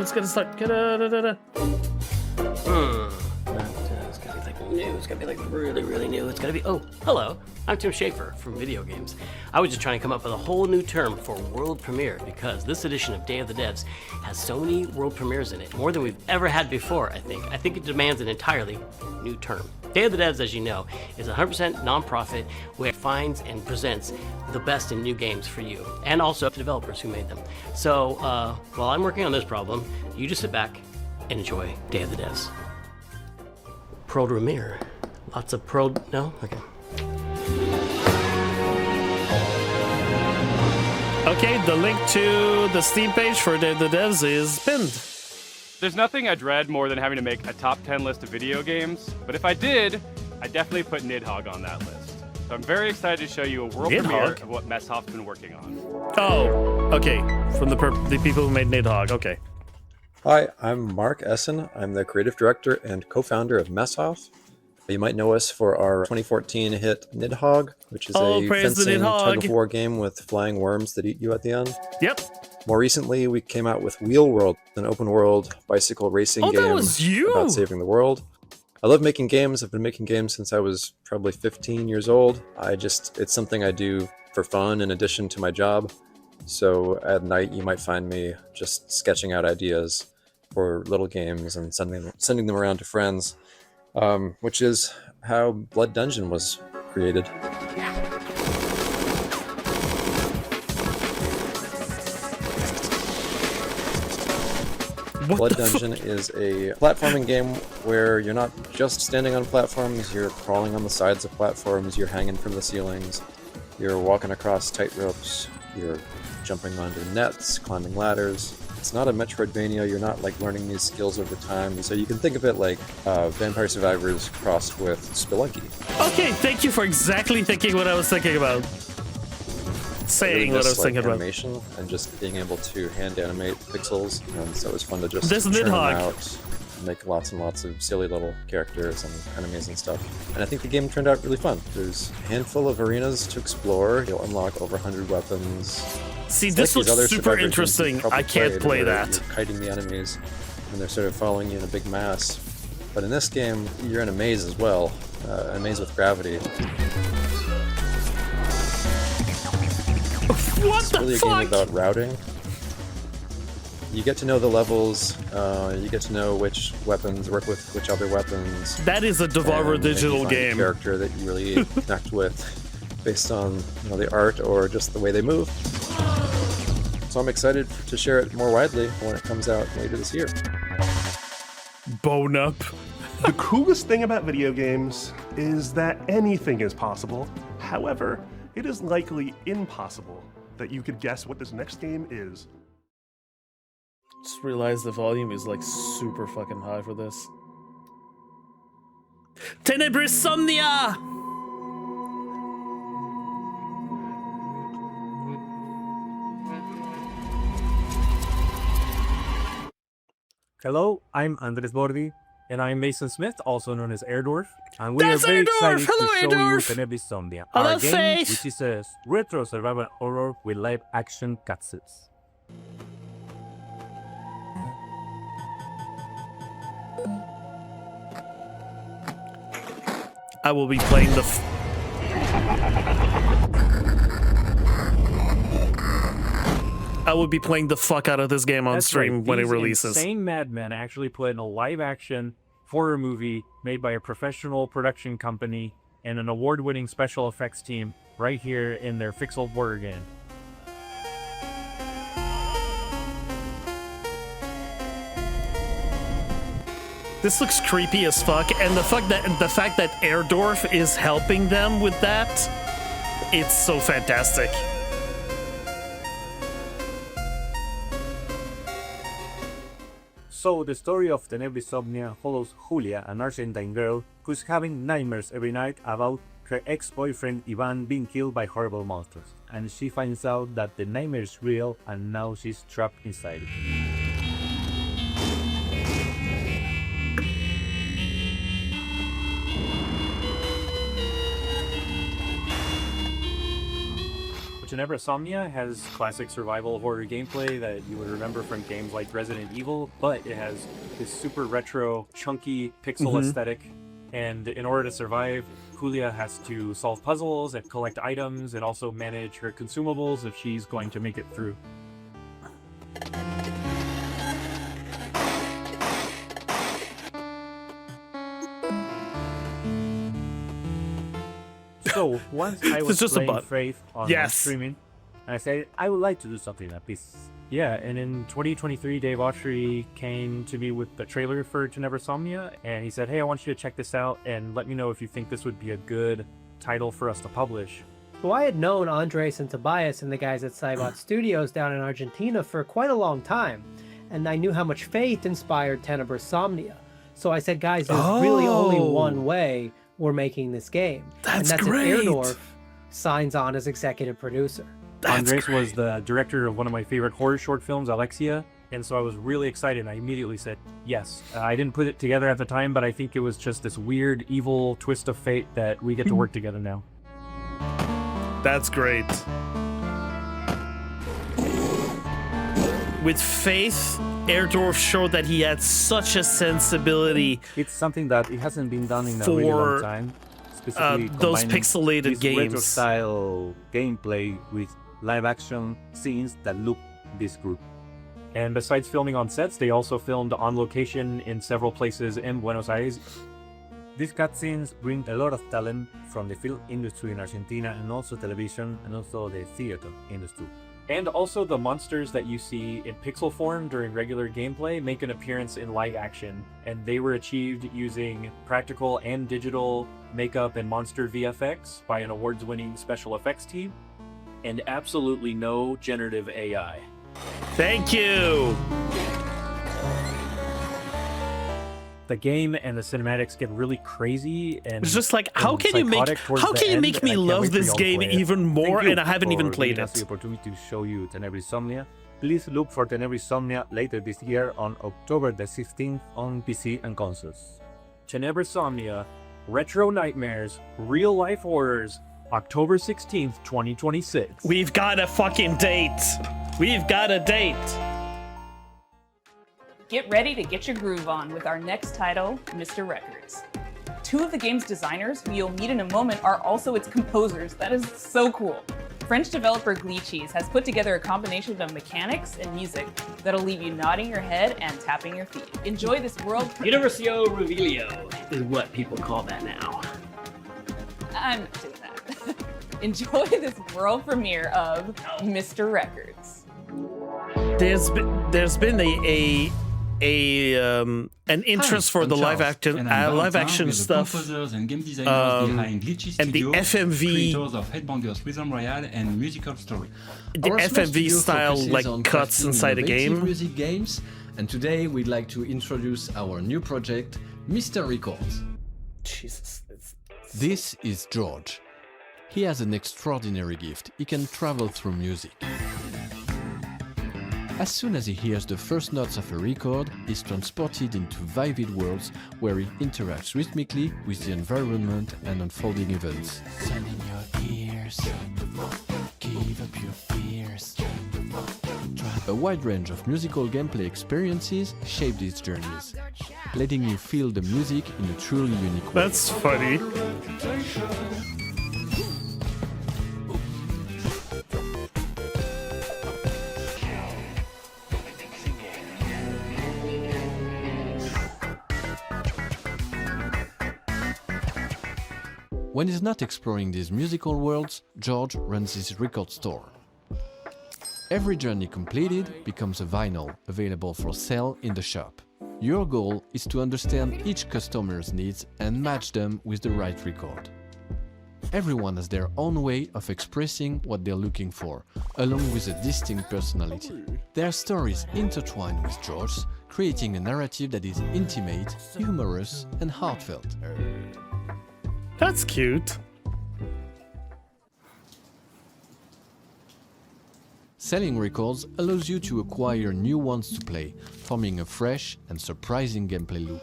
let's get it started. It's gotta be like new. It's gotta be like really, really new. It's gotta be. Oh, hello. I'm Tim Schafer from Video Games. I was just trying to come up with a whole new term for world premiere because this edition of Day of the Devs has so many world premieres in it, more than we've ever had before. I think it demands an entirely new term. Day of the Devs, as you know, is a 100% nonprofit where it finds and presents the best in new games for you, and also to developers who made them. So while I'm working on this problem, you just sit back and enjoy Day of the Devs. World premiere. Lots of no? Okay. Okay, the link to the Steam page for Day of the Devs is pinned. There's nothing I dread more than having to make a top 10 list of video games, but if I did, I'd definitely put Nidhogg on that list. So I'm very excited to show you a world premiere of what Messhoff's been working on. Oh, okay. From the people who made Nidhogg, okay. Hi, I'm Mark Essen. I'm the creative director and co-founder of Messhoff. You might know us for our 2014 hit Nidhogg, which is a fencing tug-of-war game with flying worms that eat you at the end. Yep. More recently, we came out with Wheel World, an open-world bicycle racing game about saving the world. I love making games. I've been making games since I was probably 15 years old. It's something I do for fun in addition to my job. So at night, you might find me just sketching out ideas for little games and sending them around to friends, which is how Blood Dungeon was created. Blood Dungeon is a platforming game where you're not just standing on platforms, you're crawling on the sides of platforms, you're hanging from the ceilings, you're walking across tight ropes, you're jumping onto nets, climbing ladders. It's not a Metroidvania, you're not like learning these skills over time, so you can think of it like Vampire Survivors crossed with Spelunky. Okay, thank you for exactly thinking what I was thinking about. Saying what I was thinking about. Animation and just being able to hand animate pixels, and so it was fun to just This churn them Nidhogg. out, make lots and lots of silly little characters and enemies and stuff. And I think the game turned out really fun. There's a handful of arenas to explore. You'll unlock over 100 weapons. See, It's this like these other looks super Survivor games interesting. you've probably I can't played play where that. You're kiting the enemies, and they're sort of following you in a big mass. But in this game, you're in a maze as well, a maze with gravity. What It's the really a fuck? game about routing. You get to know the levels, you get to know which weapons work with which other weapons. That is a Devolver and maybe Digital find a game. character that you really connect with based on the art or just the way they move. So I'm excited to share it more widely when it comes out later this year. Bone up. The coolest thing about video games is that anything is possible. However, it is likely impossible that you could guess what this next game is. Just realized the volume is like super fucking high for this. Tenebrisomnia! Hello, I'm Andres Bordi, and I'm Mason Smith, also known as Airdorf, and we That's are very Airdorf! excited Hello, to show Airdorf! you Tenebrisomnia, Hello, our game, Faith! which is a retro survival horror with live-action cutscenes. I will be playing the I will be playing the fuck out of this game on That's stream right, when it these releases. insane madmen actually put in a live-action horror movie made by a professional production company and an award-winning special effects team right here in their Pixel horror game. This looks creepy as fuck, and the fact that Airdorf is helping them with that, it's so fantastic. So, the story of Tenebrisomnia follows Julia, an Argentine girl who's having nightmares every night about her ex-boyfriend Ivan being killed by horrible monsters. And she finds out that the nightmare is real and now she's trapped inside it. Which Tenebra Somnia has classic survival horror gameplay that you would remember from games like Resident Evil, but it has this super retro, chunky pixel aesthetic. And in order to survive, Julia has to solve puzzles and collect items and also manage her consumables if she's going to make it through. So once I was playing Faith on streaming, I said I would like to do something like this. Yeah, and in 2023, Dave Autry came to me with the trailer for Tenebra Somnia, and he said, hey, I want you to check this out and let me know if you think this would be a good title for us to publish. Well, I had known Andres and Tobias and the guys at Cybot Studios down in Argentina for quite a long time, and I knew how much Faith inspired Tenebra Somnia. So I said, guys, there's really only one way we're making this game. That's and that's great. if Airdorf signs on as executive producer. Andres was the director of one of my favorite horror short films, Alexia, and so I was really excited. I immediately said yes. I didn't put it together at the time, but I think it was just this weird, evil twist of fate that we get to work together now. That's great. With Faith, Airdorf showed that he had such a sensibility. It's something that it hasn't been done in a really long time. Specifically those pixelated games. Retro-style gameplay with live-action scenes that look this group. And besides filming on sets, they also filmed on location in several places in Buenos Aires. These cutscenes bring a lot of talent from the film industry in Argentina and also television and also the theater industry. And also the monsters that you see in pixel form during regular gameplay make an appearance in live action, and they were achieved using practical and digital makeup and monster VFX by an awards-winning special effects team, and absolutely no generative AI. Thank you! The game and the cinematics get really crazy, and it's just like, how can you make me love this game even more? And I haven't even played it. The opportunity to show you Tenebra Somnia. Please look for Tenebra Somnia later this year on October the 16th on PC and consoles. Tenebra Somnia, retro nightmares, real life horrors, October 16th, 2026. We've got a fucking date. We've got a date. Get ready to get your groove on with our next title, Mr. Records. Two of the game's designers, who you'll meet in a moment, are also its composers. That is so cool. French developer Glitchies has put together a combination of mechanics and music that'll leave you nodding your head and tapping your feet. Enjoy this world... Universio Revelio is what people call that now. I'm not doing that. Enjoy this world premiere of Mr. Records. There's been an interest for the live action stuff, and game designers behind Glitchy and the Studio, FMV, creators of Headbangers Rhythm Royale and Musical Story. the FMV style like cuts inside a game. Music games, and today we'd like to introduce our new project, Mr. Records. Jesus. This is George. He has an extraordinary gift. He can travel through music. As soon as he hears the first notes of a record, he's transported into vivid worlds where he interacts rhythmically with the environment and unfolding events. Sun in your ears, give up your fears. A wide range of musical gameplay experiences shape these journeys, letting you feel the music in a truly unique way. That's funny. When he's not exploring these musical worlds, George runs his record store. Every journey completed becomes a vinyl available for sale in the shop. Your goal is to understand each customer's needs and match them with the right record. Everyone has their own way of expressing what they're looking for, along with a distinct personality. Their stories intertwine with George's, creating a narrative that is intimate, humorous, and heartfelt. That's cute. Selling records allows you to acquire new ones to play, forming a fresh and surprising gameplay loop.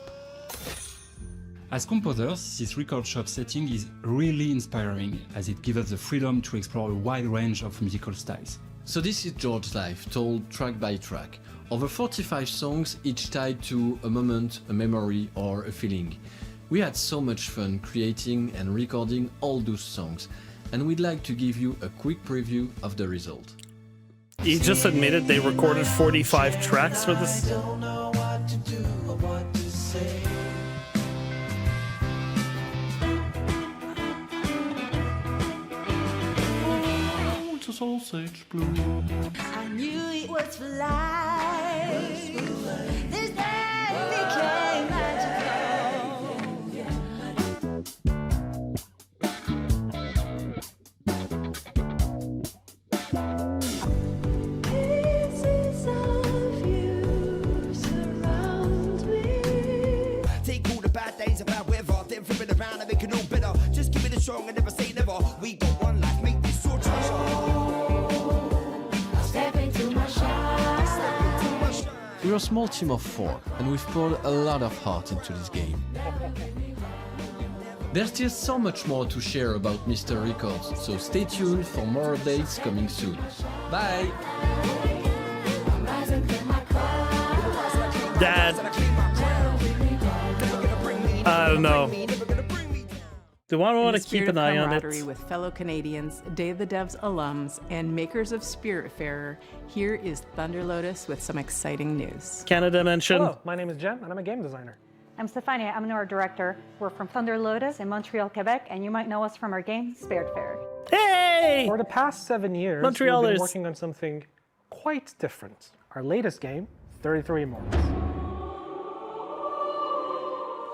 As composers, this record shop setting is really inspiring, as it gives us the freedom to explore a wide range of musical styles. So this is George's life, told track by track. Over 45 songs, each tied to a moment, a memory, or a feeling. We had so much fun creating and recording all those songs, and we'd like to give you a quick preview of the result. He just admitted they recorded 45 tracks for this. Sausage blue. I knew it was for life. This day became magical. Pieces of you surround me. Take all the bad days of our weather, then flip it around and make it all better. Just give it a strong and never say never. We got one life, make this your treasure. We're a small team of 4, and we've poured a lot of heart into this game. There's still so much more to share about Mr. Records, so stay tuned for more updates coming soon. Bye! Dad, I don't know. Do I want to keep an eye on it? With fellow Canadians, Day of the Devs alums, and makers of Spiritfarer, here is Thunder Lotus with some exciting news. Canada mention. Hello, my name is Jem, and I'm a game designer. I'm Stefania, I'm an art director. We're from Thunder Lotus in Montreal, Quebec, and you might know us from our game, Spiritfarer. Hey! For the past 7 years, we've been working on something quite different. Our latest game, 33 Immortals.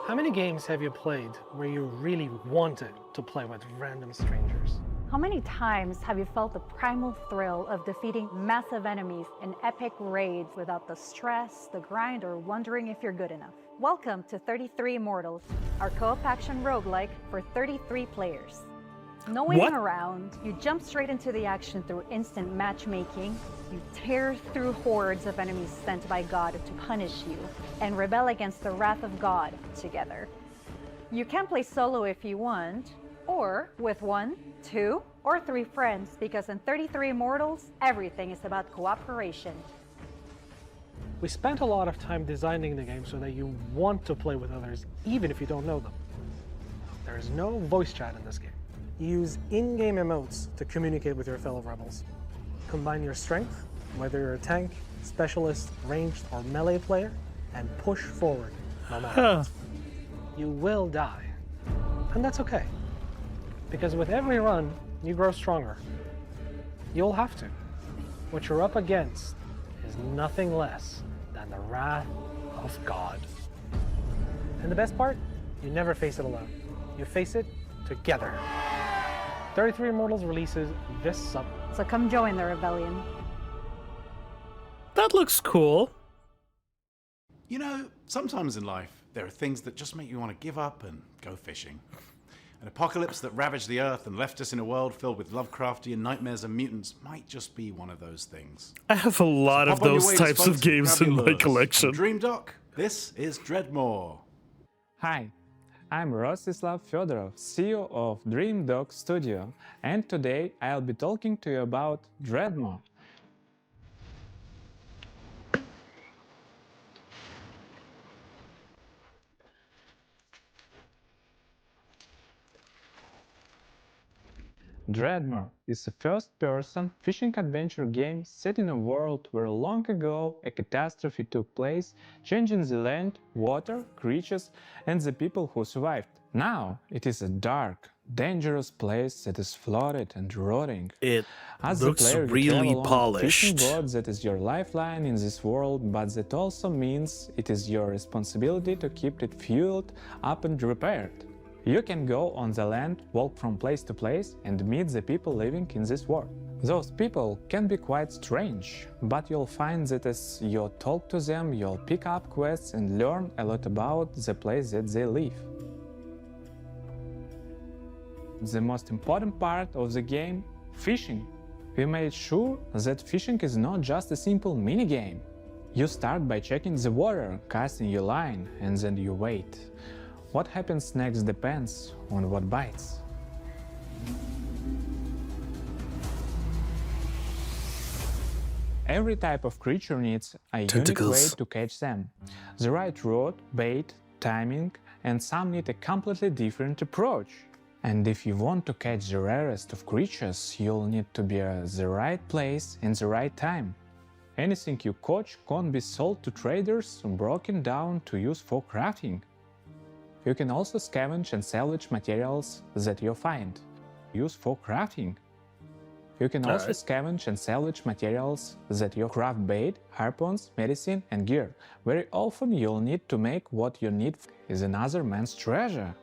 How many games have you played where you really wanted to play with random strangers? How many times have you felt the primal thrill of defeating massive enemies in epic raids without the stress, the grind, or wondering if you're good enough? Welcome to 33 Immortals, our co-op action roguelike for 33 players. No waiting around, you jump straight into the action through instant matchmaking, you tear through hordes of enemies sent by God to punish you, and rebel against the wrath of God together. You can play solo if you want, or with 1, 2, or 3 friends, because in 33 Immortals, everything is about cooperation. We spent a lot of time designing the game so that you want to play with others, even if you don't know them. There is no voice chat in this game. Use in-game emotes to communicate with your fellow rebels. Combine your strength, whether you're a tank, specialist, ranged, or melee player, and push forward no matter what. You will die, and that's okay. Because with every run, you grow stronger. You'll have to. What you're up against is nothing less than the wrath of God. And the best part? You never face it alone. You face it together. 33 Immortals releases this summer. So come join the rebellion. That looks cool. You know, sometimes in life, there are things that just make you want to give up and go fishing. An apocalypse that ravaged the Earth and left us in a world filled with Lovecraftian nightmares and mutants might just be one of those things. I have a lot of those types of games in my collection. Dream Doc, this is Dreadmore. Hi, I'm Rostislav Fedorov, CEO of Dream Doc Studio, and today I'll be talking to you about Dreadmore. Dreadmore is a first-person fishing adventure game set in a world where long ago a catastrophe took place, changing the land, water, creatures, and the people who survived. Now it is a dark, dangerous place that is flooded and rotting. It As looks the player, really you travel along a fishing polished. boat that is your lifeline in this world, but that also means it is your responsibility to keep it fueled up and repaired. You can go on the land, walk from place to place, and meet the people living in this world. Those people can be quite strange, but you'll find that as you talk to them, you'll pick up quests and learn a lot about the place that they live. The most important part of the game, fishing. We made sure that fishing is not just a simple mini-game. You start by checking the water, casting your line, and then you wait. What happens next depends on what bites. Every type of creature needs a unique way to catch them. The right rod, bait, timing, and some need a completely different approach. And if you want to catch the rarest of creatures, you'll need to be at the right place in the right time. Anything you catch can't be sold to traders or broken down to use for crafting. You can also scavenge and salvage materials that you find, use for crafting. You can also scavenge and salvage materials that you craft bait, harpoons, medicine, and gear. Very often you'll need to make what you need is another man's treasure.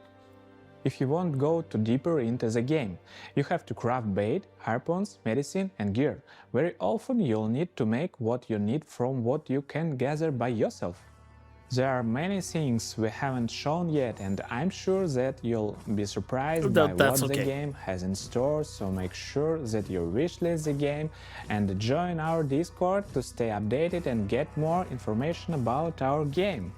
If you won't go too deeper into the game, you have to craft bait, harpoons, medicine, and gear. Very often you'll need to make what you need from what you can gather by yourself. There are many things we haven't shown yet, and I'm sure that you'll be surprised by what the game has in store, so make sure that you wishlist the game and join our Discord to stay updated and get more information about our game.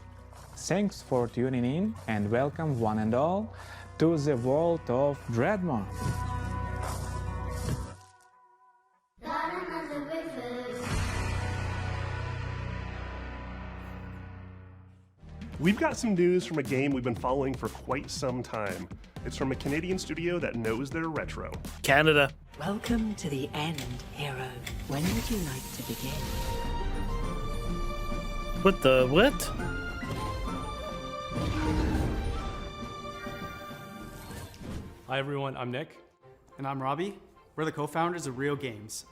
Thanks for tuning in, and welcome one and all to the world of Dreadmore. We've got some news from a game we've been following for quite some time. It's from a Canadian studio that knows their retro. Canada. Welcome to the end, hero. When would you like to begin? What the what? Hi everyone, I'm Nick. And I'm Robbie. We're the co-founders of Real Games.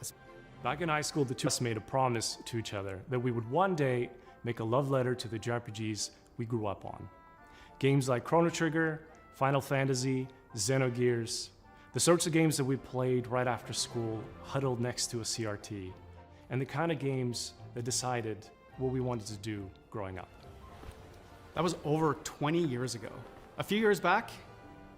Back in high school, the two of us made a promise to each other that we would one day make a love letter to the JRPGs we grew up on. Games like Chrono Trigger, Final Fantasy, Xenogears, the sorts of games that we played right after school, huddled next to a CRT, and the kind of games that decided what we wanted to do growing up. That was over 20 years ago. A few years back,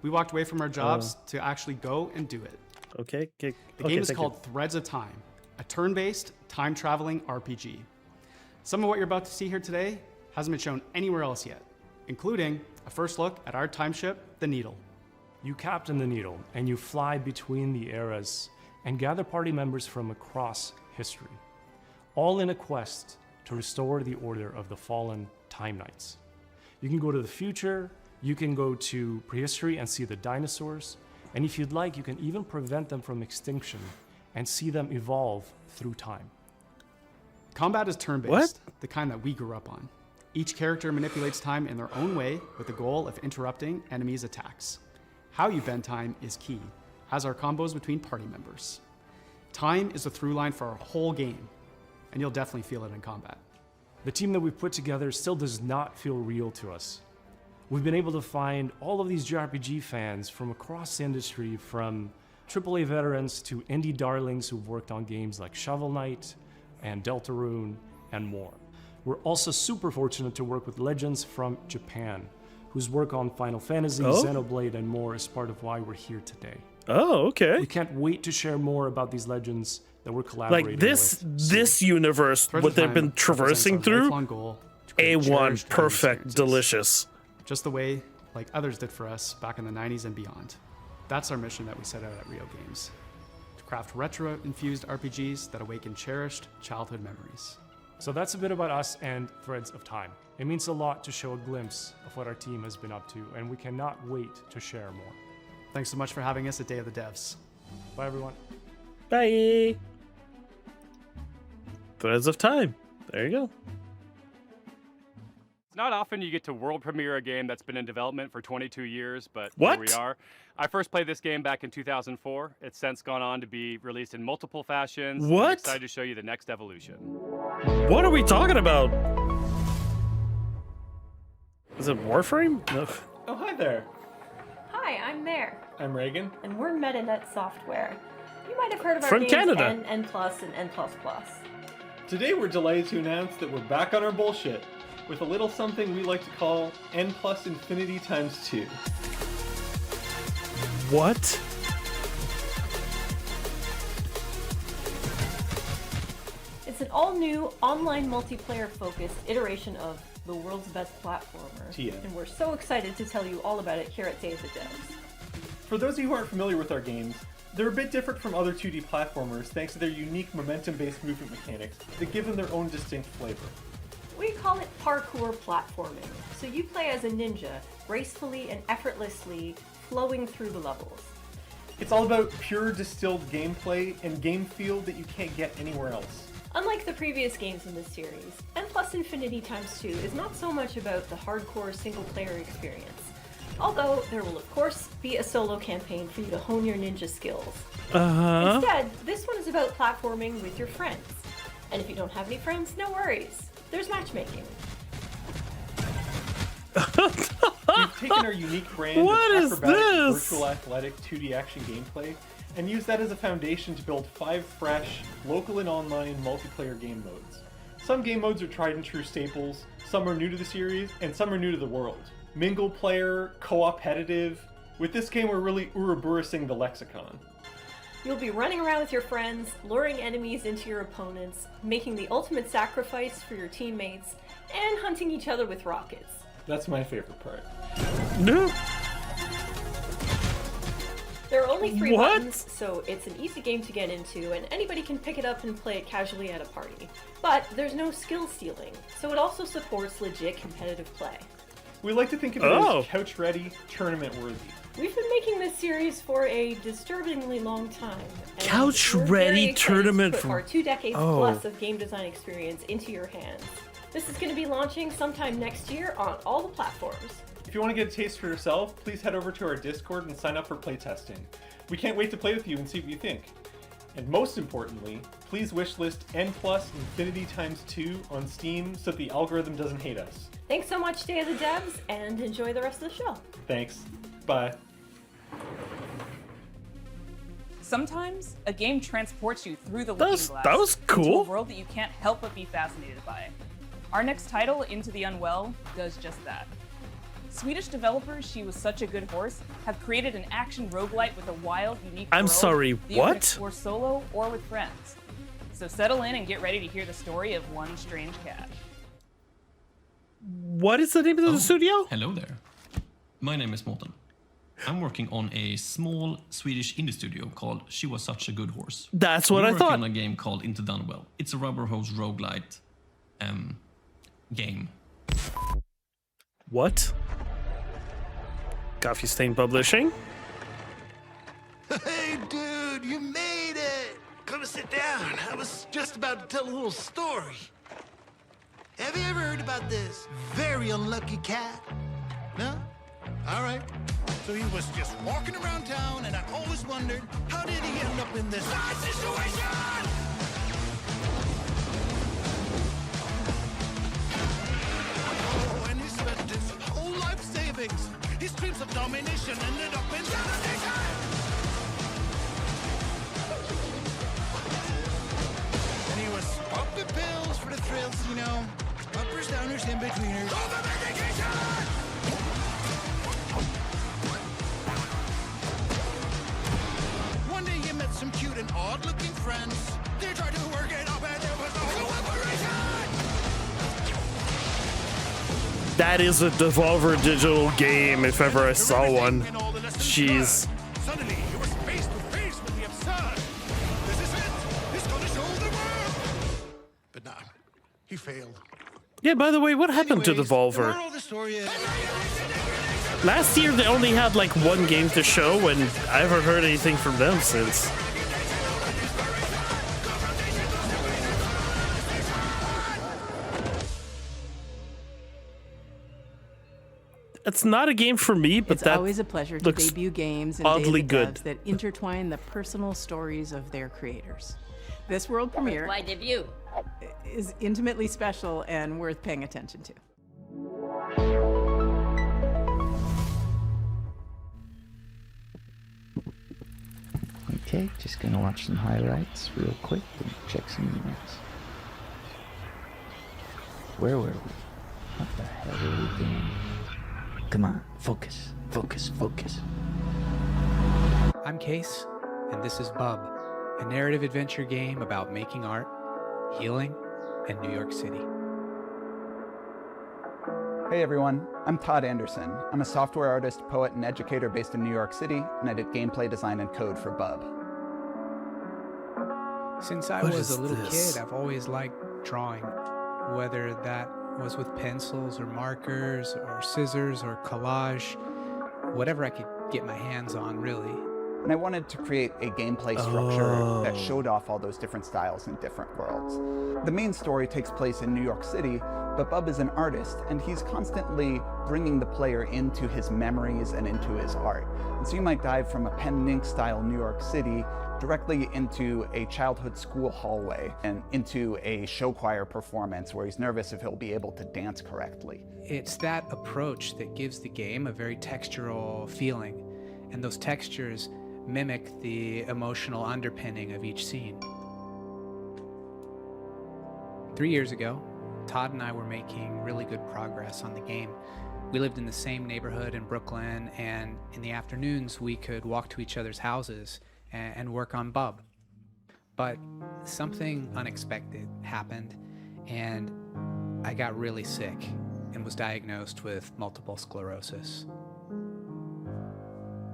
we walked away from our jobs to actually go and do it. Okay. The game is called Threads of Time, a turn-based, time-traveling RPG. Some of what you're about to see here today hasn't been shown anywhere else yet, including a first look at our time ship, the Needle. You captain the Needle, and you fly between the eras and gather party members from across history, all in a quest to restore the order of the fallen Time Knights. You can go to the future, you can go to prehistory and see the dinosaurs, and if you'd like, you can even prevent them from extinction and see them evolve through time. Combat is turn-based, the kind that we grew up on. Each character manipulates time in their own way with the goal of interrupting enemies' attacks. How you bend time is key, as are combos between party members. Time is the through line for our whole game, and you'll definitely feel it in combat. The team that we've put together still does not feel real to us. We've been able to find all of these JRPG fans from across the industry, from AAA veterans to indie darlings who've worked on games like Shovel Knight and Deltarune and more. We're also super fortunate to work with legends from Japan, whose work on Final Fantasy, Xenoblade, and more is part of why we're here today. Oh, okay. We can't wait to share more about these legends that we're collaborating like this universe, what they've been traversing through. A1, perfect, delicious. Just the way like others did for us back in the 90s and beyond. That's our mission that we set out at Real Games. To craft retro-infused RPGs that awaken cherished childhood memories. So that's a bit about us and Threads of Time. It means a lot to show a glimpse of what our team has been up to, and we cannot wait to share more. Thanks so much for having us at Day of the Devs. Bye, everyone. Bye. Threads of Time. There you go. It's not often you get to world premiere a game that's been in development for 22 years, but what? Here we are. I first played this game back in 2004. It's since gone on to be released in multiple fashions. What? I'm excited to show you the next evolution. What are we talking about? Is it Warframe? No. Oh, hi there. Hi, I'm Mare. I'm Reagan. And we're MetaNet Software. You might have heard of our From games Canada. N, N+, and N++. Today we're delighted to announce that we're back on our bullshit with a little something we like to call N+ Infinity times 2. It's It's an all-new, online multiplayer-focused iteration of the world's best platformer. TM. And we're so excited to tell you all about it here at Day of the Devs. For those of you who aren't familiar with our games, they're a bit different from other 2D platformers thanks to their unique momentum-based movement mechanics that give them their own distinct flavor. We call it parkour platforming. So you play as a ninja, gracefully and effortlessly flowing through the levels. It's all about pure distilled gameplay and game feel that you can't get anywhere else. Unlike the previous games in this series, N+ Infinity x2 is not so much about the hardcore single-player experience. Although there will of course be a solo campaign for you to hone your ninja skills. Instead, this one is about platforming with your friends. And if you don't have any friends, no worries. There's matchmaking. We've taken our unique brand of acrobatic virtual athletic 2D action gameplay and used that as a foundation to build 5 fresh, local and online multiplayer game modes. Some game modes are tried and true staples, some are new to the series, and some are new to the world. Mingle player, co-opetitive. With this game we're really Ouroboros-ing the lexicon. You'll be running around with your friends, luring enemies into your opponents, making the ultimate sacrifice for your teammates, and hunting each other with rockets. That's my favorite part. There are only 3 buttons, so it's an easy game to get into, and anybody can pick it up and play it casually at a party. But there's no skill stealing, so it also supports legit competitive play. We like to think of it as couch-ready, tournament-worthy. We've been making this series for a disturbingly long time. Couch-ready tournament to put for our 2 decades plus of game design experience into your hands. This is going to be launching sometime next year on all the platforms. If you want to get a taste for yourself, please head over to our Discord and sign up for playtesting. We can't wait to play with you and see what you think. And most importantly, please wishlist N+ Infinity x2 on Steam so that the algorithm doesn't hate us. Thanks so much, Day of the Devs, and enjoy the rest of the show. Thanks. Bye. Sometimes a game transports you through the looking glass that was cool. into a world that you can't help but be fascinated by. Our next title, Into the Unwell, does just that. Swedish developers She Was Such a Good Horse have created an action roguelite with a wild, unique world that you can explore solo or with friends. So settle in and get ready to hear the story of one strange cat. What is the name of the studio? Hello there. My name is Morten. I'm working on a small Swedish indie studio called She Was Such a Good Horse. That's what I thought. We're working on a game called Into the Unwell. It's a rubber hose roguelite game. What? Coffee Stain Publishing? Hey, dude, you made it! Come sit down. I was just about to tell a little story. Have you ever heard about this very unlucky cat? No? All right. So he was just walking around town, and I always wondered, how did he end up in this bad situation? Oh, and he spent his whole life savings. His dreams of domination ended up in domination. And he was popping pills for the thrills, you know. Uppers, downers, in-betweeners. All the medication! One day he met some cute and odd-looking friends. They tried to work it up and there was no cooperation! That is a Devolver Digital game, if ever I saw one. Jeez. Suddenly, he was face to face with the absurd. This is it. He's gonna show the world. But nah, he failed. Yeah, by the way, what happened to Devolver? The story is... Last year they only had like one game to show, and I haven't heard anything from them since. It's not a game for me, but it's that always a pleasure to looks debut games and oddly Day of the good. Devs that intertwine the personal stories of their creators. This world premiere Why debut? is intimately special and worth paying attention to. Okay, just gonna watch some highlights real quick and check some emails. Where were we? What the hell are we doing? Come on, focus, focus, focus. I'm Case, and this is Bub, a narrative adventure game about making art healing, and New York City. Hey everyone, I'm Todd Anderson. I'm a software artist, poet, and educator based in New York City, and I did gameplay design and code for Bub. Since I was a little kid, I've always liked drawing, whether that was with pencils or markers or scissors or collage, whatever I could get my hands on, really. And I wanted to create a gameplay structure that showed off all those different styles in different worlds. The main story takes place in New York City, but Bub is an artist, and he's constantly bringing the player into his memories and into his art. And so you might dive from a pen and ink style New York City directly into a childhood school hallway and into a show choir performance where he's nervous if he'll be able to dance correctly. It's that approach that gives the game a very textural feeling, and those textures mimic the emotional underpinning of each scene. 3 years ago, Todd and I were making really good progress on the game. We lived in the same neighborhood in Brooklyn, and in the afternoons we could walk to each other's houses and work on Bub. But something unexpected happened, and I got really sick and was diagnosed with multiple sclerosis.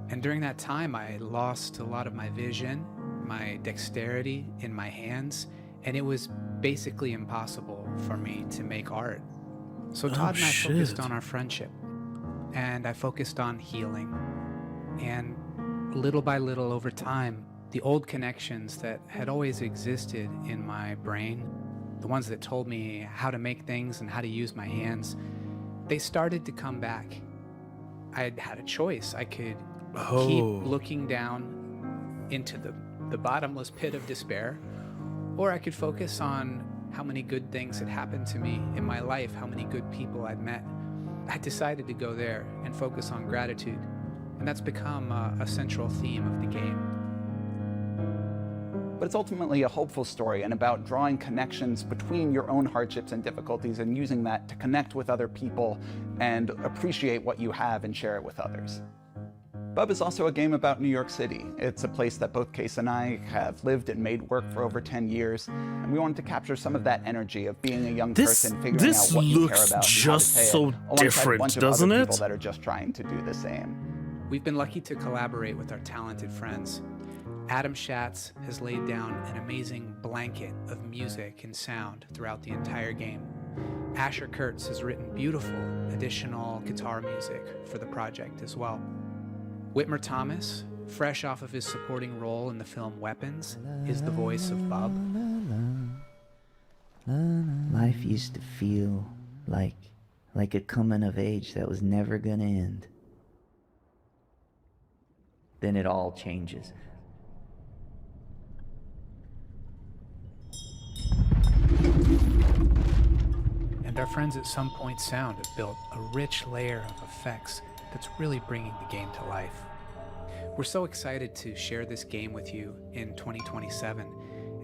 And during that time, I lost a lot of my vision, my dexterity in my hands, and it was basically impossible for me to make art. So Todd and I focused on our friendship, and I focused on healing. And little by little over time, the old connections that had always existed in my brain, the ones that told me how to make things and how to use my hands, they started to come back. I had a choice. I could keep looking down into the bottomless pit of despair, or I could focus on how many good things had happened to me in my life, how many good people I'd met. I decided to go there and focus on gratitude, and that's become a central theme of the game. But it's ultimately a hopeful story and about drawing connections between your own hardships and difficulties and using that to connect with other people and appreciate what you have and share it with others. Bub is also a game about New York City. It's a place that both Case and I have lived and made work for over 10 years, and we wanted to capture some of that energy of being a young person, figuring out what you care about and how to say it, alongside a bunch of other people that are just trying to do the same. We've been lucky to collaborate with our talented friends. Adam Schatz has laid down an amazing blanket of music and sound throughout the entire game. Asher Kurtz has written beautiful additional guitar music for the project as well. Whitmer Thomas, fresh off of his supporting role in the film Weapons, is the voice of Bub. Life used to feel like a coming of age that was never gonna end. Then it all changes. And our friends at Some Point Sound have built a rich layer of effects that's really bringing the game to life. We're so excited to share this game with you in 2027,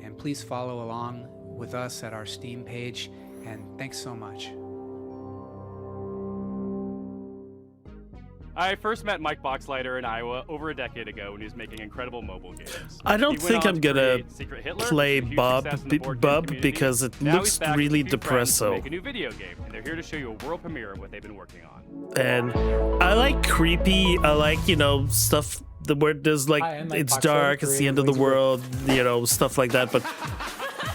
and please follow along with us at our Steam page, and thanks so much. I first met Mike Boxleiter in Iowa over a decade ago when he was making incredible mobile games. I don't think I'm gonna play Bub because it looks really depresso. Make a new video game, and they're here to show you a world premiere of what they've been working on. And I like creepy. I like, you know, stuff where there's like it's dark, it's the end of the world, you know, stuff like that. But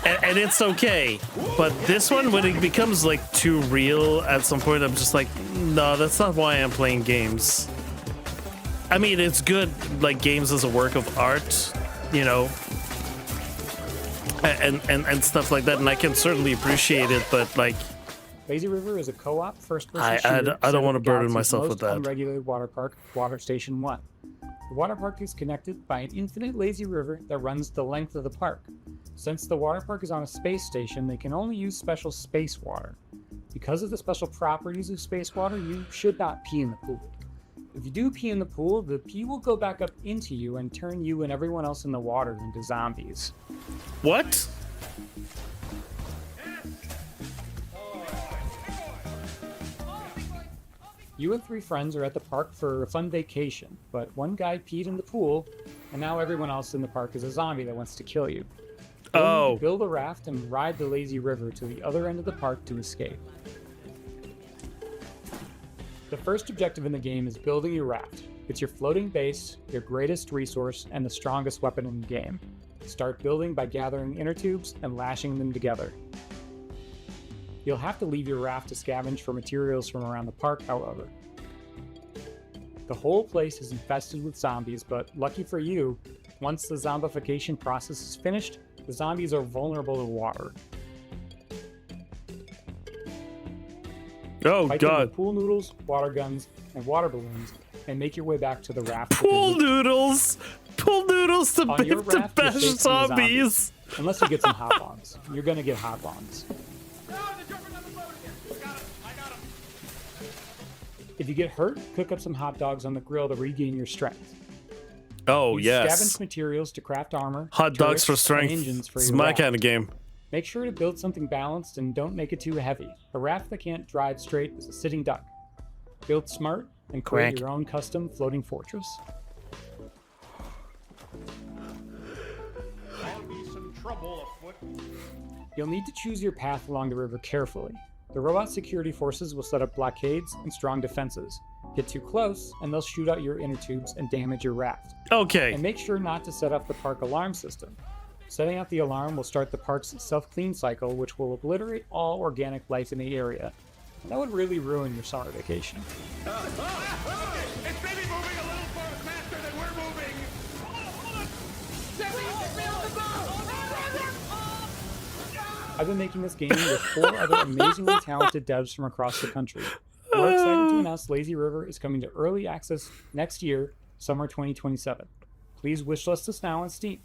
and it's okay. But this one, when it becomes like too real at some point, I'm just like, no, that's not why I'm playing games. I mean, it's good, like games as a work of art, you know, and stuff like that, and I can certainly appreciate it, but like, Lazy River is a co-op first-person shooter. I don't want to burden myself with that. Unregulated water park, Water Station 1. The water park is connected by an infinite lazy river that runs the length of the park. Since the water park is on a space station, they can only use special space water. Because of the special properties of space water, you should not pee in the pool. If you do pee in the pool, the pee will go back up into you and turn you and everyone else in the water into zombies. What? You and 3 friends are at the park for a fun vacation, but one guy peed in the pool, and now everyone else in the park is a zombie that wants to kill you. You'll need to build a raft and ride the lazy river to the other end of the park to escape. The first objective in the game is building your raft. It's your floating base, your greatest resource, and the strongest weapon in the game. Start building by gathering inner tubes and lashing them together. You'll have to leave your raft to scavenge for materials from around the park, however. The whole place is infested with zombies, but lucky for you, once the zombification process is finished, the zombies are vulnerable to water. Oh, Fight them God. with pool noodles, water guns, and water balloons, and make your way back to the raft. Pool noodles! Pool noodles to On your the raft, you're best safe from the zombies! Unless you get some hot bombs. You're gonna get hot bombs. If you get hurt, cook up some hot dogs on the grill to regain your strength. Oh, Use yes. Scavenge materials to craft armor. Hot dogs turrets, for and strength. engines for This is your my raft. kind of game. Make sure to build something balanced and don't make it too heavy. A raft that can't drive straight is a sitting duck. Build smart and create Quack. your own custom floating fortress. There'll be some trouble afoot. You'll need to choose your path along the river carefully. The robot security forces will set up blockades and strong defenses. Get too close, and they'll shoot out your inner tubes and damage your raft. Okay. And make sure not to set up the park alarm system. Setting out the alarm will start the park's self-clean cycle, which will obliterate all organic life in the area. That would really ruin your summer vacation. It's maybe moving a little faster than we're moving. Hold on. Get me on the boat. I've been making this game with 4 other amazingly talented devs from across the country. We're excited to announce Lazy River is coming to early access next year, summer 2027. Please wishlist us now on Steam.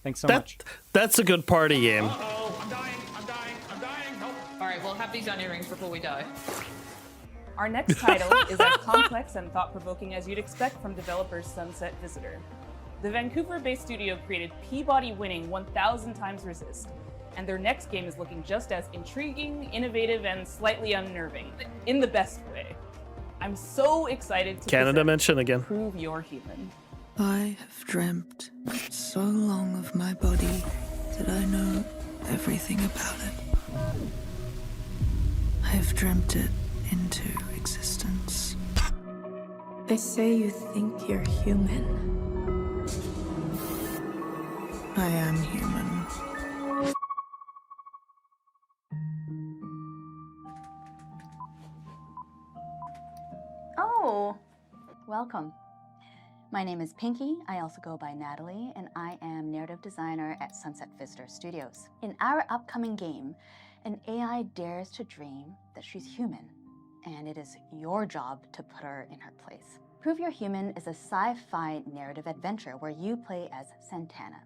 Thanks so much. That's a good party game. I'm dying. Help. All right, we'll have these on earrings before we die. Our next title is as complex and thought-provoking as you'd expect from developers Sunset Visitor. The Vancouver-based studio created Peabody-winning 1000 Times Resist, and their next game is looking just as intriguing, innovative, and slightly unnerving, in the best way. I'm so excited to Canada present mention again. Prove You're Human. I have dreamt so long of my body that I know everything about it. I have dreamt it into existence. They say you think you're human. I am human. Oh, welcome. My name is Pinky. I also go by Natalie, and I am narrative designer at Sunset Visitor Studios. In our upcoming game, an AI dares to dream that she's human, and it is your job to put her in her place. Prove You're Human is a sci-fi narrative adventure where you play as Santana.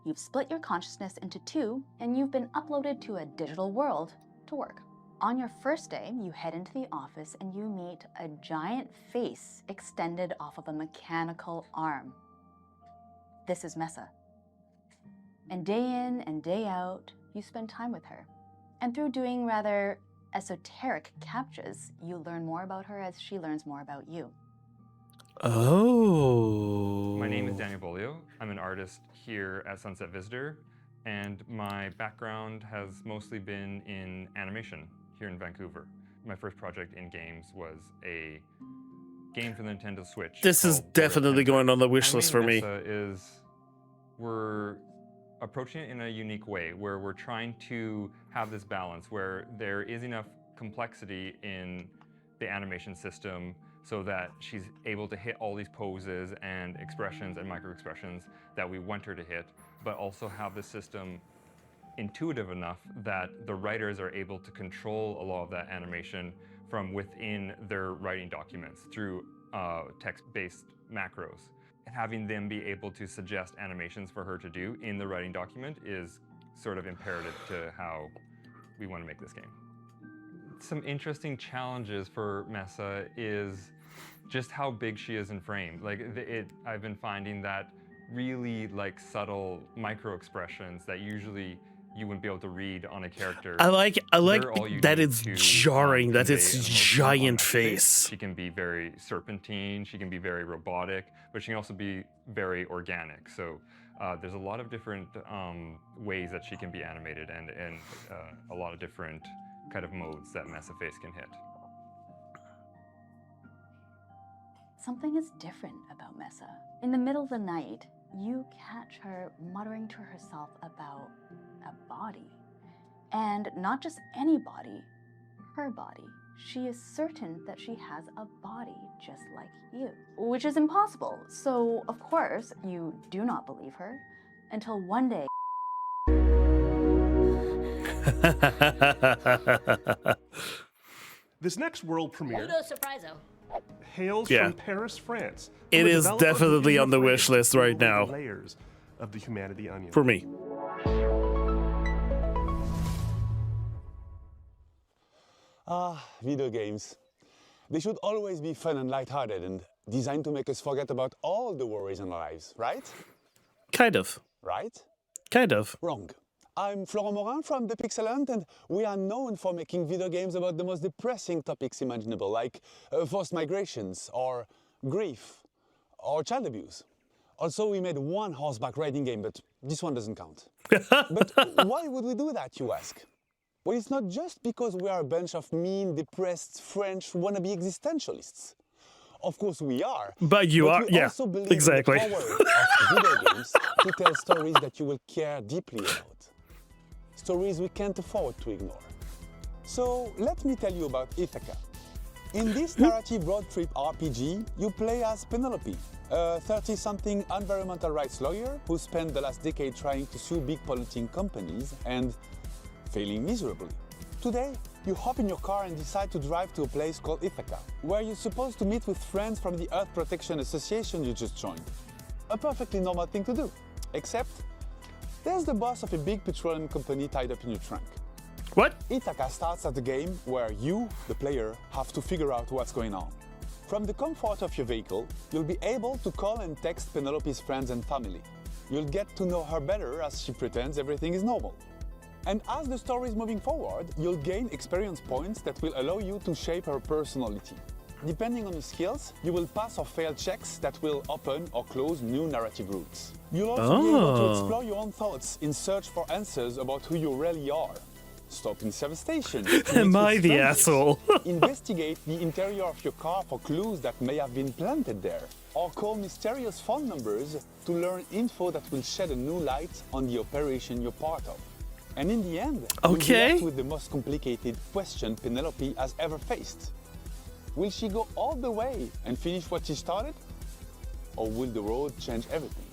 You've split your consciousness into 2, and you've been uploaded to a digital world to work. On your first day, you head into the office and you meet a giant face extended off of a mechanical arm. This is Mesa. And day in and day out, you spend time with her. And through doing rather esoteric captchas, you learn more about her as she learns more about you. Oh. My name is Daniel Bolio. I'm an artist here at Sunset Visitor, and my background has mostly been in animation here in Vancouver. My first project in games was a game for the Nintendo Switch. This is definitely going on the wish list for me. We're approaching it in a unique way, where we're trying to have this balance where there is enough complexity in the animation system so that she's able to hit all these poses and expressions and micro expressions that we want her to hit, but also have the system intuitive enough that the writers are able to control a lot of that animation from within their writing documents through text-based macros. Having them be able to suggest animations for her to do in the writing document is sort of imperative to how we want to make this game. Some interesting challenges for Mesa is just how big she is in frame. I've been finding that really subtle micro expressions that usually you wouldn't be able to read on a character. I like that it's jarring, that it's giant face. She can be very serpentine, she can be very robotic, but she can also be very organic. So There's a lot of different ways that she can be animated and a lot of different kind of modes that Mesa Face can hit. Something is different about Mesa. In the middle of the night, you catch her muttering to herself about a body. And not just any body, her body. She is certain that she has a body just like you, which is impossible. So, of course, you do not believe her until one day. This next world premiere surpriso. hails Yeah. from Paris, France. It from a is developer who definitely isn't on the afraid wish to list right peel now. the layers of the humanity onion. For me. Video games. They should always be fun and lighthearted and designed to make us forget about all the worries in our lives, right? Kind of. Right? Kind of. Wrong. I'm Florent Morin from The Pixel Hunt, and we are known for making video games about the most depressing topics imaginable, like forced migrations, or grief, or child abuse. Also, we made one horseback riding game, but this one doesn't count. But why would we do that, you ask? Well, it's not just because we are a bunch of mean, depressed French wannabe existentialists. Of course we are. But you are, we yeah, also believe exactly. in the power of video games to tell stories that you will care deeply about. Stories we can't afford to ignore. So let me tell you about Ithaca. In this narrative road trip RPG, you play as Penelope, a 30-something environmental rights lawyer who spent the last decade trying to sue big polluting companies and failing miserably. Today, you hop in your car and decide to drive to a place called Ithaca, where you're supposed to meet with friends from the Earth Protection Association you just joined. A perfectly normal thing to do, except there's the boss of a big petroleum company tied up in your trunk. What? Ithaca starts as a game where you, the player, have to figure out what's going on. From the comfort of your vehicle, you'll be able to call and text Penelope's friends and family. You'll get to know her better as she pretends everything is normal. And as the story is moving forward, you'll gain experience points that will allow you to shape her personality. Depending on your skills, you will pass or fail checks that will open or close new narrative routes. You'll also be able to explore your own thoughts in search for answers about who you really are. Stop in service stations. Am I the asshole? Investigate the interior of your car for clues that may have been planted there. Or call mysterious phone numbers to learn info that will shed a new light on the operation you're part of. And in the end, you'll be left with the most complicated question Penelope has ever faced. Will she go all the way and finish what she started? Or will the road change everything?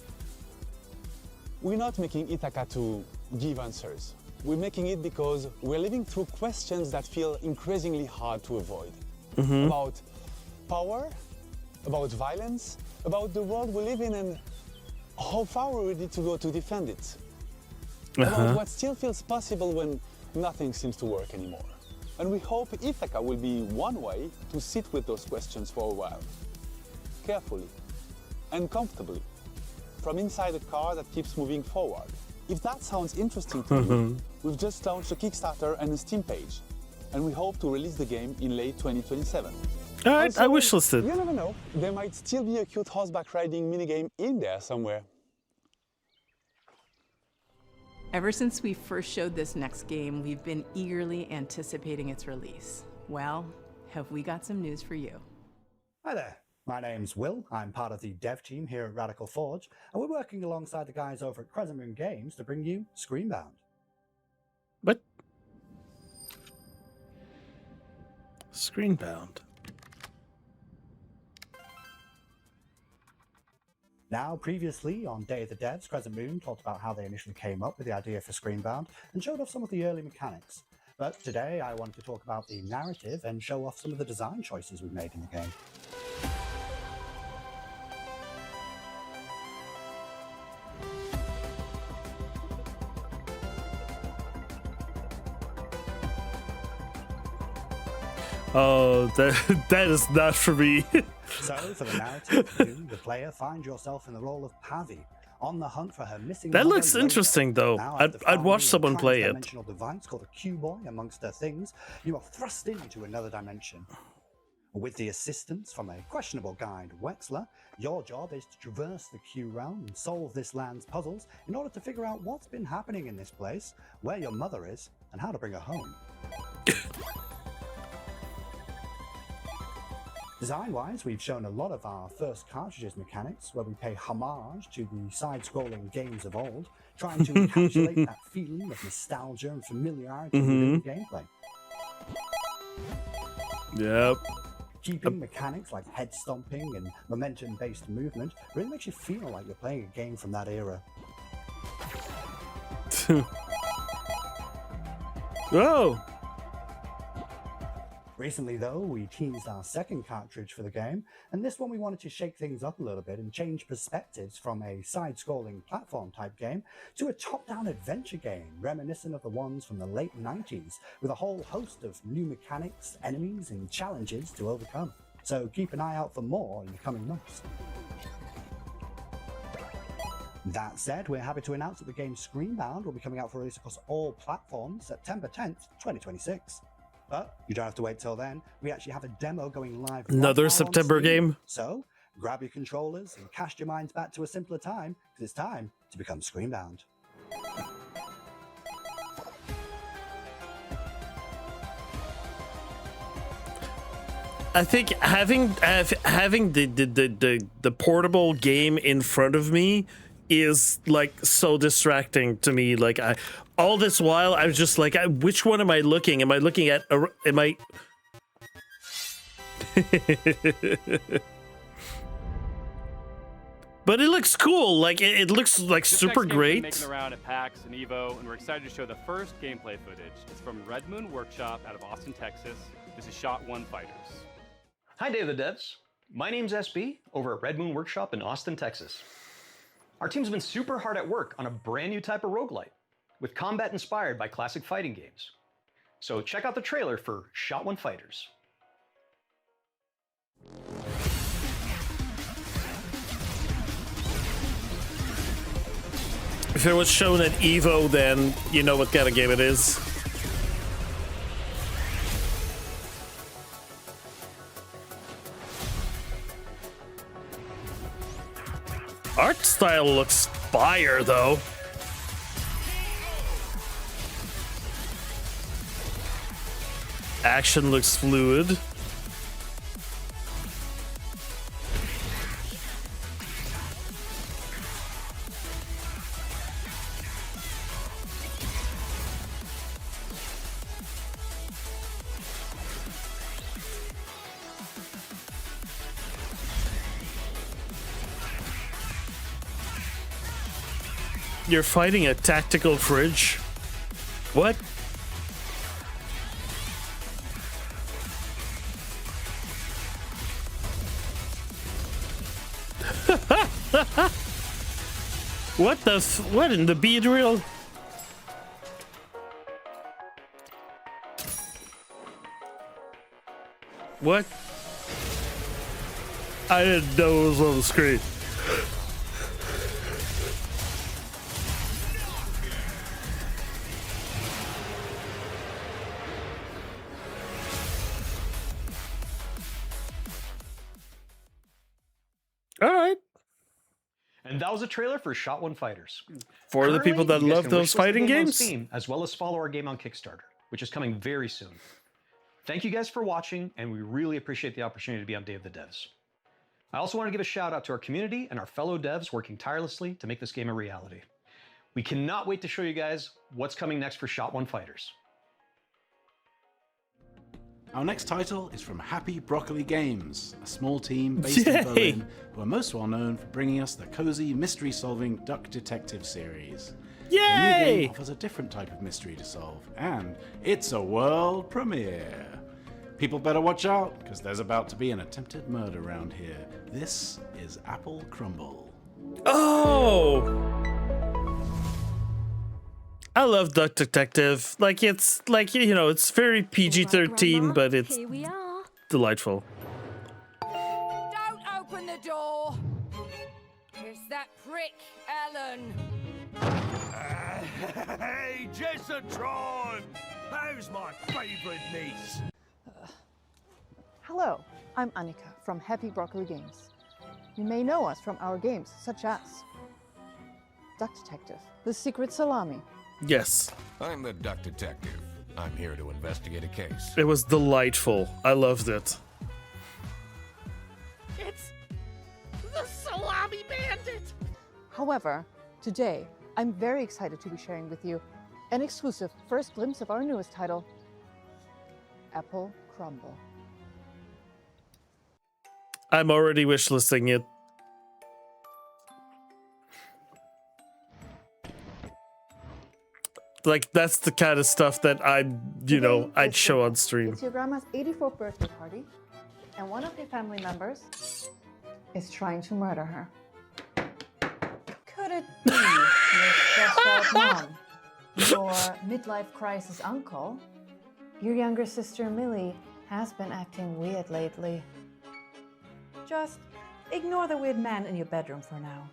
We're not making Ithaca to give answers. We're making it because we're living through questions that feel increasingly hard to avoid. About power, about violence, about the world we live in and how far we're ready to go to defend it. About what still feels possible when nothing seems to work anymore. And we hope Ithaca will be one way to sit with those questions for a while. Carefully and comfortably, from inside a car that keeps moving forward. If that sounds interesting to you, we've just launched a Kickstarter and a Steam page, and we hope to release the game in late 2027. All right, I wishlisted. You never know, there might still be a cute horseback riding minigame in there somewhere. Ever since we first showed this next game, we've been eagerly anticipating its release. Well, have we got some news for you? Hi there, my name's Will. I'm part of the dev team here at Radical Forge, and we're working alongside the guys over at Crescent Moon Games to bring you Screenbound. What? Screenbound. Now, previously on Day of the Devs, Crescent Moon talked about how they initially came up with the idea for Screenbound and showed off some of the early mechanics. But today I wanted to talk about the narrative and show off some of the design choices we've made in the game. Oh, that is not for me. So, for the narrative, you, the player, find yourself in the role of Pavi, on the hunt for her missing That mother, looks Rhoda. interesting, though. Now, I'd watch someone play it. Dimensional device called a Q-Boy amongst her things, you are thrust into another dimension. With the assistance from a questionable guide, Wexler, your job is to traverse the Q realm and solve this land's puzzles in order to figure out what's been happening in this place, where your mother is, and how to bring her home. Design-wise, we've shown a lot of our first cartridges mechanics, where we pay homage to the side-scrolling games of old, trying to encapsulate that feeling of nostalgia and familiarity within the gameplay. Yep. Keeping mechanics like head stomping and momentum-based movement really makes you feel like you're playing a game from that era. Whoa! Recently, though, we teased our second cartridge for the game, and this one we wanted to shake things up a little bit and change perspectives from a side-scrolling platform-type game to a top-down adventure game reminiscent of the ones from the late 90s, with a whole host of new mechanics, enemies, and challenges to overcome. So keep an eye out for more in the coming months. That said, we're happy to announce that the game Screenbound will be coming out for release across all platforms September 10th, 2026. But you don't have to wait till then. We actually have a demo going live. Another right September game. So grab your controllers and cast your minds back to a simpler time, because it's time to become Screenbound. I think having the portable game in front of me is like so distracting to me. Like all this while I was just like, which one am I looking? Am I looking at? Am I? But it looks cool. Like it looks like This super next game great. Making around at PAX and Evo, and we're excited to show the first gameplay footage. It's from Red Moon Workshop out of Austin, Texas. This is Shot 1 Fighters. Hi, Day of the Devs. My name's SB over at Red Moon Workshop in Austin, Texas. Our team's been super hard at work on a brand new type of roguelite, with combat inspired by classic fighting games. So check out the trailer for Shot 1 Fighters. If it was shown at Evo, then you know what kind of game it is. Art style looks fire, though. Action looks fluid. You're fighting a tactical fridge? What? What the what in the bead reel? What? I didn't know it was on the screen. All right. And that was a trailer for Shot 1 Fighters. For the people that you guys love can those wishlist the fighting game on games? Steam, as well as follow our game on Kickstarter, which is coming very soon. Thank you guys for watching, and we really appreciate the opportunity to be on Day of the Devs. I also want to give a shout out to our community and our fellow devs working tirelessly to make this game a reality. We cannot wait to show you guys what's coming next for Shot 1 Fighters. Our next title is from Happy Broccoli Games, a small team based in Berlin who are most well known for bringing us the cozy mystery-solving Duck Detective series. Yay! The new game offers a different type of mystery to solve, and it's a world premiere. People better watch out, because there's about to be an attempted murder around here. This is Apple Crumble. Oh! I love Duck Detective. Like, it's like, you know, it's very PG-13, but it's Here we are. delightful. Don't open the door. It's that prick, Ellen. Hey, Jessatron! How's my favourite niece? Hello, I'm Annika from Happy Broccoli Games. You may know us from our games such as Duck Detective, The Secret Salami. Yes. I'm the Duck Detective. I'm here to investigate a case. It was delightful. I loved it. It's the Salami Bandit! However, today, I'm very excited to be sharing with you an exclusive first glimpse of our newest title, Apple Crumble. I'm already wishlisting it. Like, that's the kind of stuff that I'd show on stream. It's your grandma's 84th birthday party, and one of your family members is trying to murder her. Could it be your stressed out mom, your midlife crisis uncle? Your younger sister Millie has been acting weird lately. Just ignore the weird man in your bedroom for now.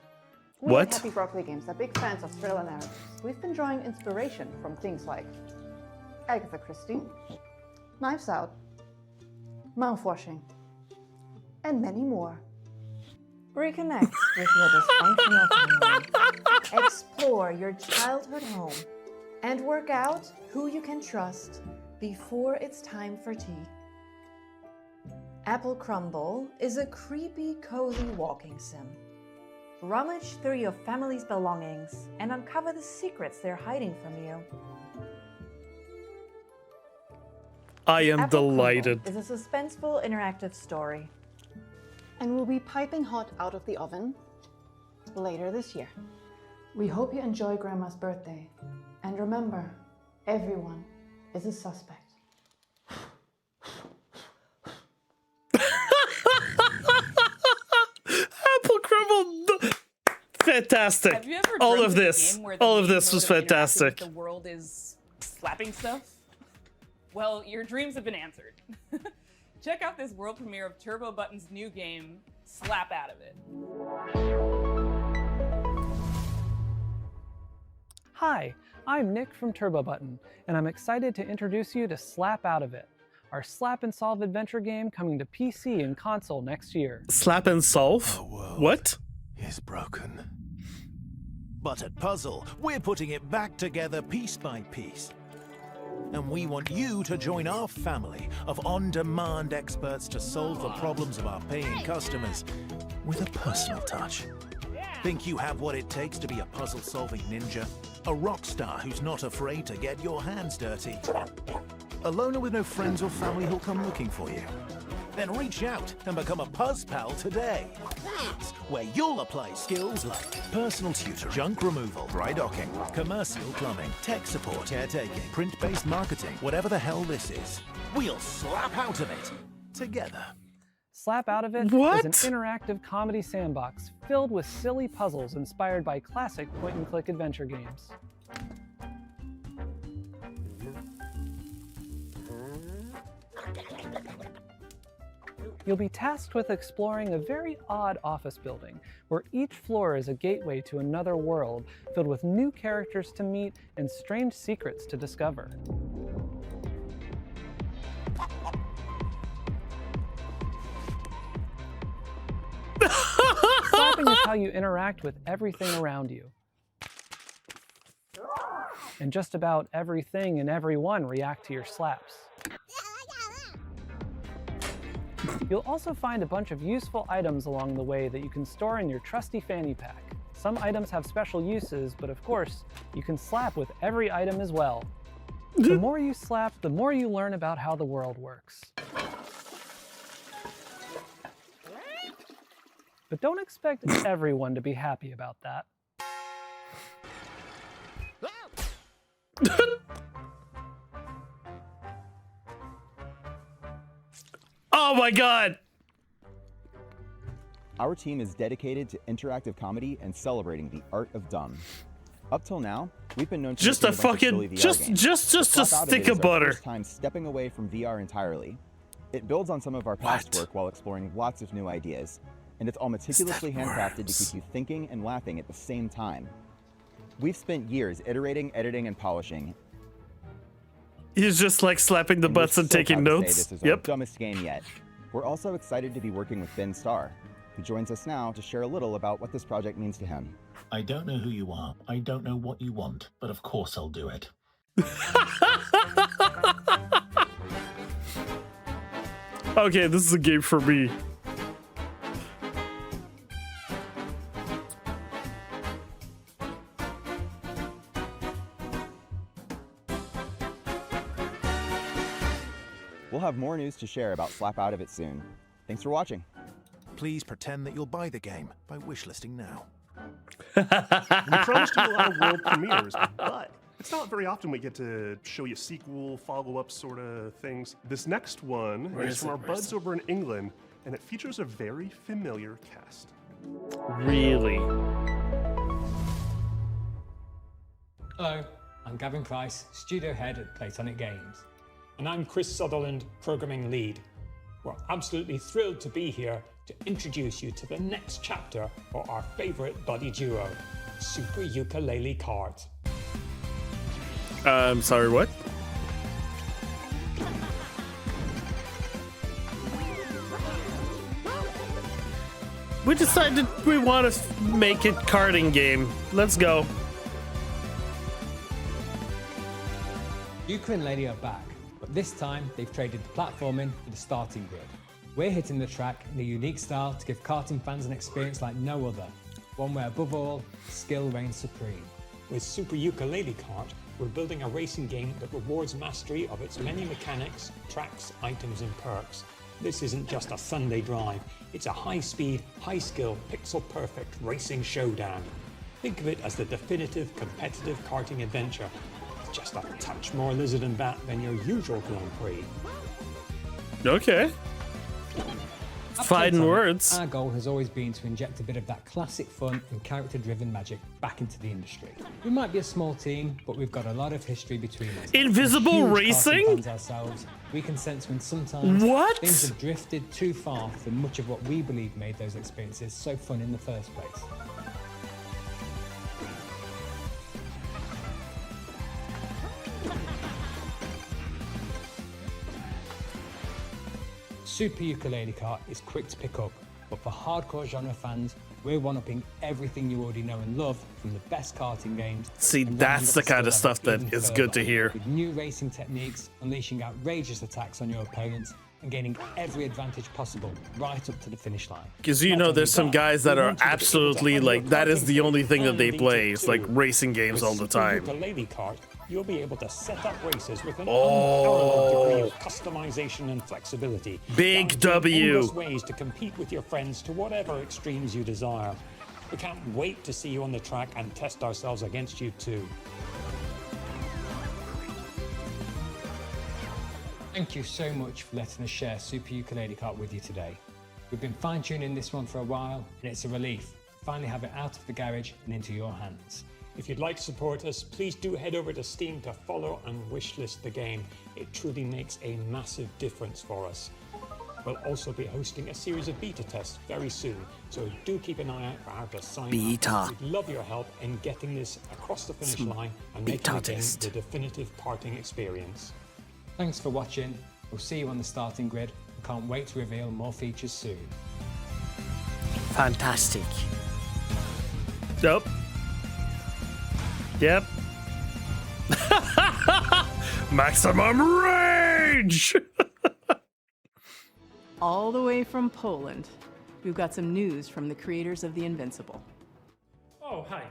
We What? at Happy Broccoli Games are big fans of thriller narratives. We've been drawing inspiration from things like Agatha Christie, Knives Out, mouthwashing, and many more. Reconnect with your dysfunctional family, explore your childhood home, and work out who you can trust before it's time for tea. Apple Crumble is a creepy, cozy walking sim. Rummage through your family's belongings and uncover the secrets they're hiding from you. I am Apple delighted. Crumble is a suspenseful interactive story and will be piping hot out of the oven later this year. We hope you enjoy Grandma's birthday. And remember, everyone is a suspect. Apple Crumble, fantastic. Have you ever All dreamt of of a this, game where the all of main this was mode of interacting with fantastic. The world is slapping stuff. Well, your dreams have been answered. Check out this world premiere of Turbo Button's new game, Slap Out of It. Hi, I'm Nick from Turbo Button, and I'm excited to introduce you to Slap Out of It, our slap and solve adventure game coming to PC and console next year. Slap and solve? What? Is broken. But at Puzzle, we're putting it back together piece by piece. And we want you to join our family of on-demand experts to solve the problems of our paying customers with a personal touch. Think you have what it takes to be a puzzle-solving ninja? A rock star who's not afraid to get your hands dirty? A loner with no friends or family who'll come looking for you? Then reach out and become a Puzz Pal today. That's where you'll apply skills like personal tutor, junk removal, dry docking, commercial plumbing, tech support, caretaking, print-based marketing, whatever the hell this is. We'll slap out of it together. Slap Out of It What? is an interactive comedy sandbox filled with silly puzzles inspired by classic point-and-click adventure games. You'll be tasked with exploring a very odd office building, where each floor is a gateway to another world filled with new characters to meet and strange secrets to discover. Slapping is how you interact with everything around you. And just about everything and everyone react to your slaps. You'll also find a bunch of useful items along the way that you can store in your trusty fanny pack. Some items have special uses, but of course, you can slap with every item as well. The more you slap, the more you learn about how the world works. But don't expect everyone to be happy about that. Oh my god! Our team is dedicated to interactive comedy and celebrating the art of dumb. Up till now, we've been known to Just making a bunch of fucking- silly VR just- games. just But a Slap Out stick It is of our butter. first time stepping away from VR entirely. It builds on some of our past work while exploring lots of new ideas, and it's all meticulously handcrafted to keep you thinking and laughing at the same time. We've spent years iterating, editing, and polishing. He's just like slapping the butts and So taking proud to say notes. This is our Yep. dumbest game yet. We're also excited to be working with Ben Starr, who joins us now to share a little about what this project means to him. I don't know who you are. I don't know what you want, but of course I'll do it. Okay, this is a game for me. We'll have more news to share about Slap Out of It soon. Thanks for watching. Please pretend that you'll buy the game by wishlisting now. We promised you a lot of world premieres, but it's not very often we get to show you sequel, follow-up sort of things. This next one is from our buds over in England, and it features a very familiar cast. Really? Hello, I'm Gavin Price, studio head at Platonic Games. And I'm Chris Sutherland, programming lead. We're absolutely thrilled to be here to introduce you to the next chapter for our favorite buddy duo, Super Ukulele Kart. Sorry, what? We decided we want to make it karting game. Let's go. Ukulele are back, but this time they've traded the platforming for the starting grid. We're hitting the track in a unique style to give karting fans an experience like no other, one where above all, skill reigns supreme. With Super Ukulele Kart, we're building a racing game that rewards mastery of its many mechanics, tracks, items and perks. This isn't just a Sunday drive, it's a high-speed, high-skill, pixel-perfect racing showdown. Think of it as the definitive competitive karting adventure. It's just a touch more lizard and bat than your usual Grand Prix. Okay. Fine words. Our goal has always been to inject a bit of that classic fun and character-driven magic back into the industry. We might be a small team, but we've got a lot of history between us. Invisible racing? Fans ourselves, we can sense when sometimes things have drifted too far from much of what we believe made those experiences so fun in the first place. Super Ukulele Kart is quick to pick up, but for hardcore genre fans, we're one-upping everything you already know and love from the best karting games. See, that's the kind of stuff that is good to hear. With new racing techniques, unleashing outrageous attacks on your opponents, and gaining every advantage possible right up to the finish line. Because you know there's some guys that are absolutely like, that is the only thing that they play. It's like racing games all the time. Ukulele Kart, you'll be able to set up races with an unparalleled degree of customization and flexibility. Big W. Endless ways to compete with your friends to whatever extremes you desire. We can't wait to see you on the track and test ourselves against you too. Thank you so much for letting us share Super Ukulele Kart with you today. We've been fine-tuning this one for a while, and it's a relief to finally have it out of the garage and into your hands. If you'd like to support us, please do head over to Steam to follow and wishlist the game. It truly makes a massive difference for us. We'll also be hosting a series of beta tests very soon, so do keep an eye out for how to sign up. We'd love your help in getting this across the finish line and making the game the definitive karting experience. Thanks for watching. We'll see you on the starting grid. We can't wait to reveal more features soon. Fantastic. Nope. Yep. Maximum rage! All the way from Poland, we've got some news from the creators of The Invincible. Oh, hi.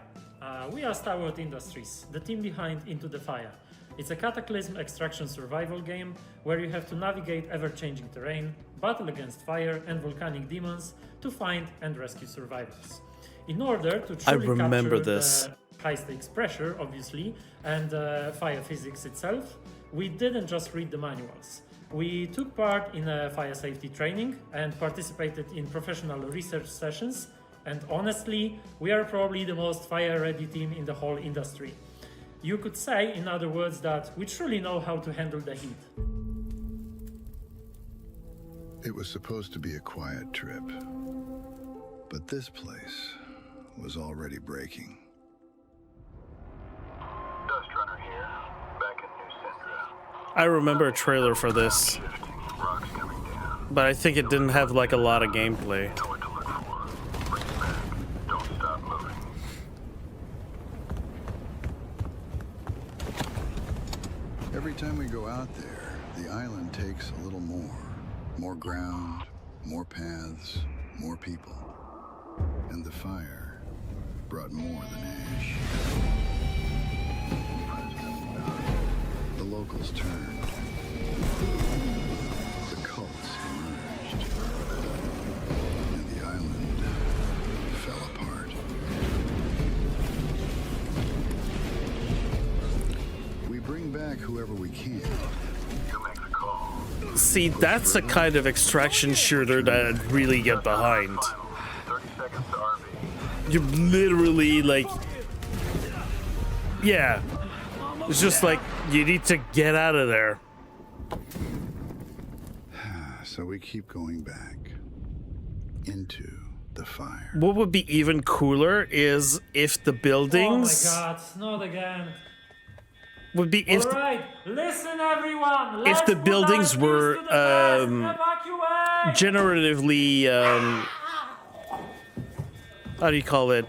We are Starwood Industries, the team behind Into the Fire. It's a cataclysm extraction survival game where you have to navigate ever-changing terrain, battle against fire and volcanic demons to find and rescue survivors. In order to truly capture the high-stakes pressure, obviously, and fire physics itself, we didn't just read the manuals. We took part in a fire safety training and participated in professional research sessions, and honestly, we are probably the most fire-ready team in the whole industry. You could say, in other words, that we truly know how to handle the heat. It was supposed to be a quiet trip, but this place was already breaking. Runner here, back in New Syndra. I remember a trailer for this. but I think it didn't have like a lot of gameplay. Every time we go out there, the island takes a little more. More ground, more paths, more people. And the fire brought more than ash. The locals turned. The cults emerged. And the island fell apart. We bring back whoever we can. See, that's a kind of extraction shooter that I'd really get behind. You're literally like... Yeah. It's just like, you need to get out of there. So we keep going back into the fire. What would be even cooler is if the buildings... Oh my god, not again. Would be if Alright, listen everyone! if the buildings were generatively how do you call it?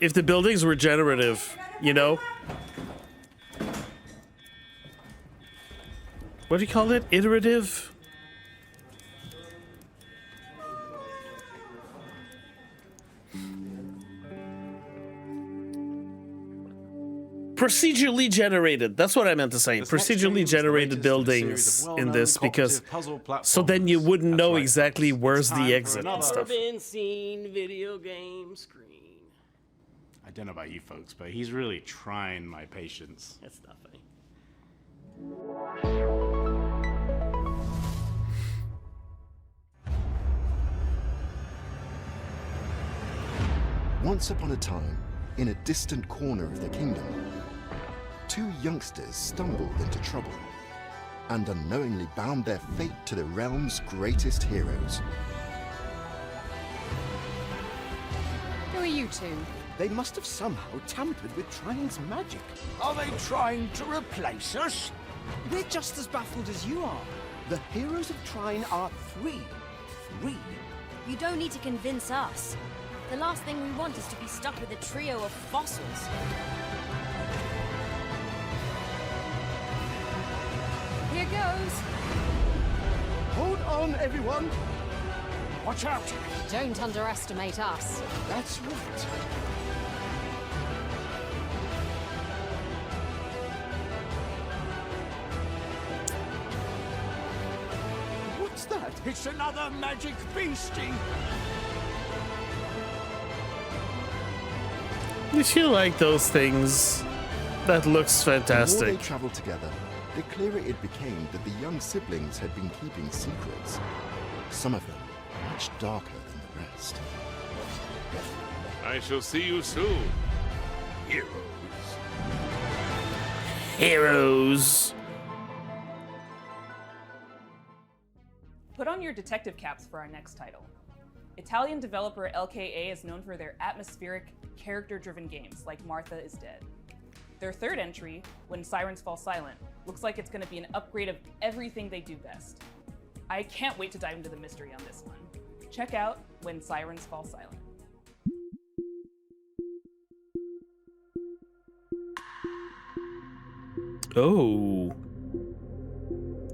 If the buildings were generative, you know? What do you call it? Iterative? Procedurally generated. That's what I meant to say. Procedurally generated buildings in this, because so then you wouldn't know exactly where's the exit and stuff. Been seen video game screen. I don't know about you folks, but he's really trying my patience. That's not funny. Once upon a time, in a distant corner of the kingdom, two youngsters stumbled into trouble and unknowingly bound their fate to the realm's greatest heroes. Who are you two? They must have somehow tampered with Trine's magic. Are they trying to replace us? We're just as baffled as you are. The heroes of Trine are three. You don't need to convince us. The last thing we want is to be stuck with a trio of fossils. Here goes. Hold on, everyone. Watch out. Don't underestimate us. That's right. What's that? It's another magic beastie. If you like those things, that looks The more fantastic. they traveled together, the clearer it became that the young siblings had been keeping secrets. Some of them much darker than the rest. I shall see you soon, heroes. Heroes. Put on your detective caps for our next title. Italian developer LKA is known for their atmospheric, character-driven games like Martha is Dead. Their third entry, When Sirens Fall Silent, looks like it's going to be an upgrade of everything they do best. I can't wait to dive into the mystery on this one. Check out When Sirens Fall Silent. Oh.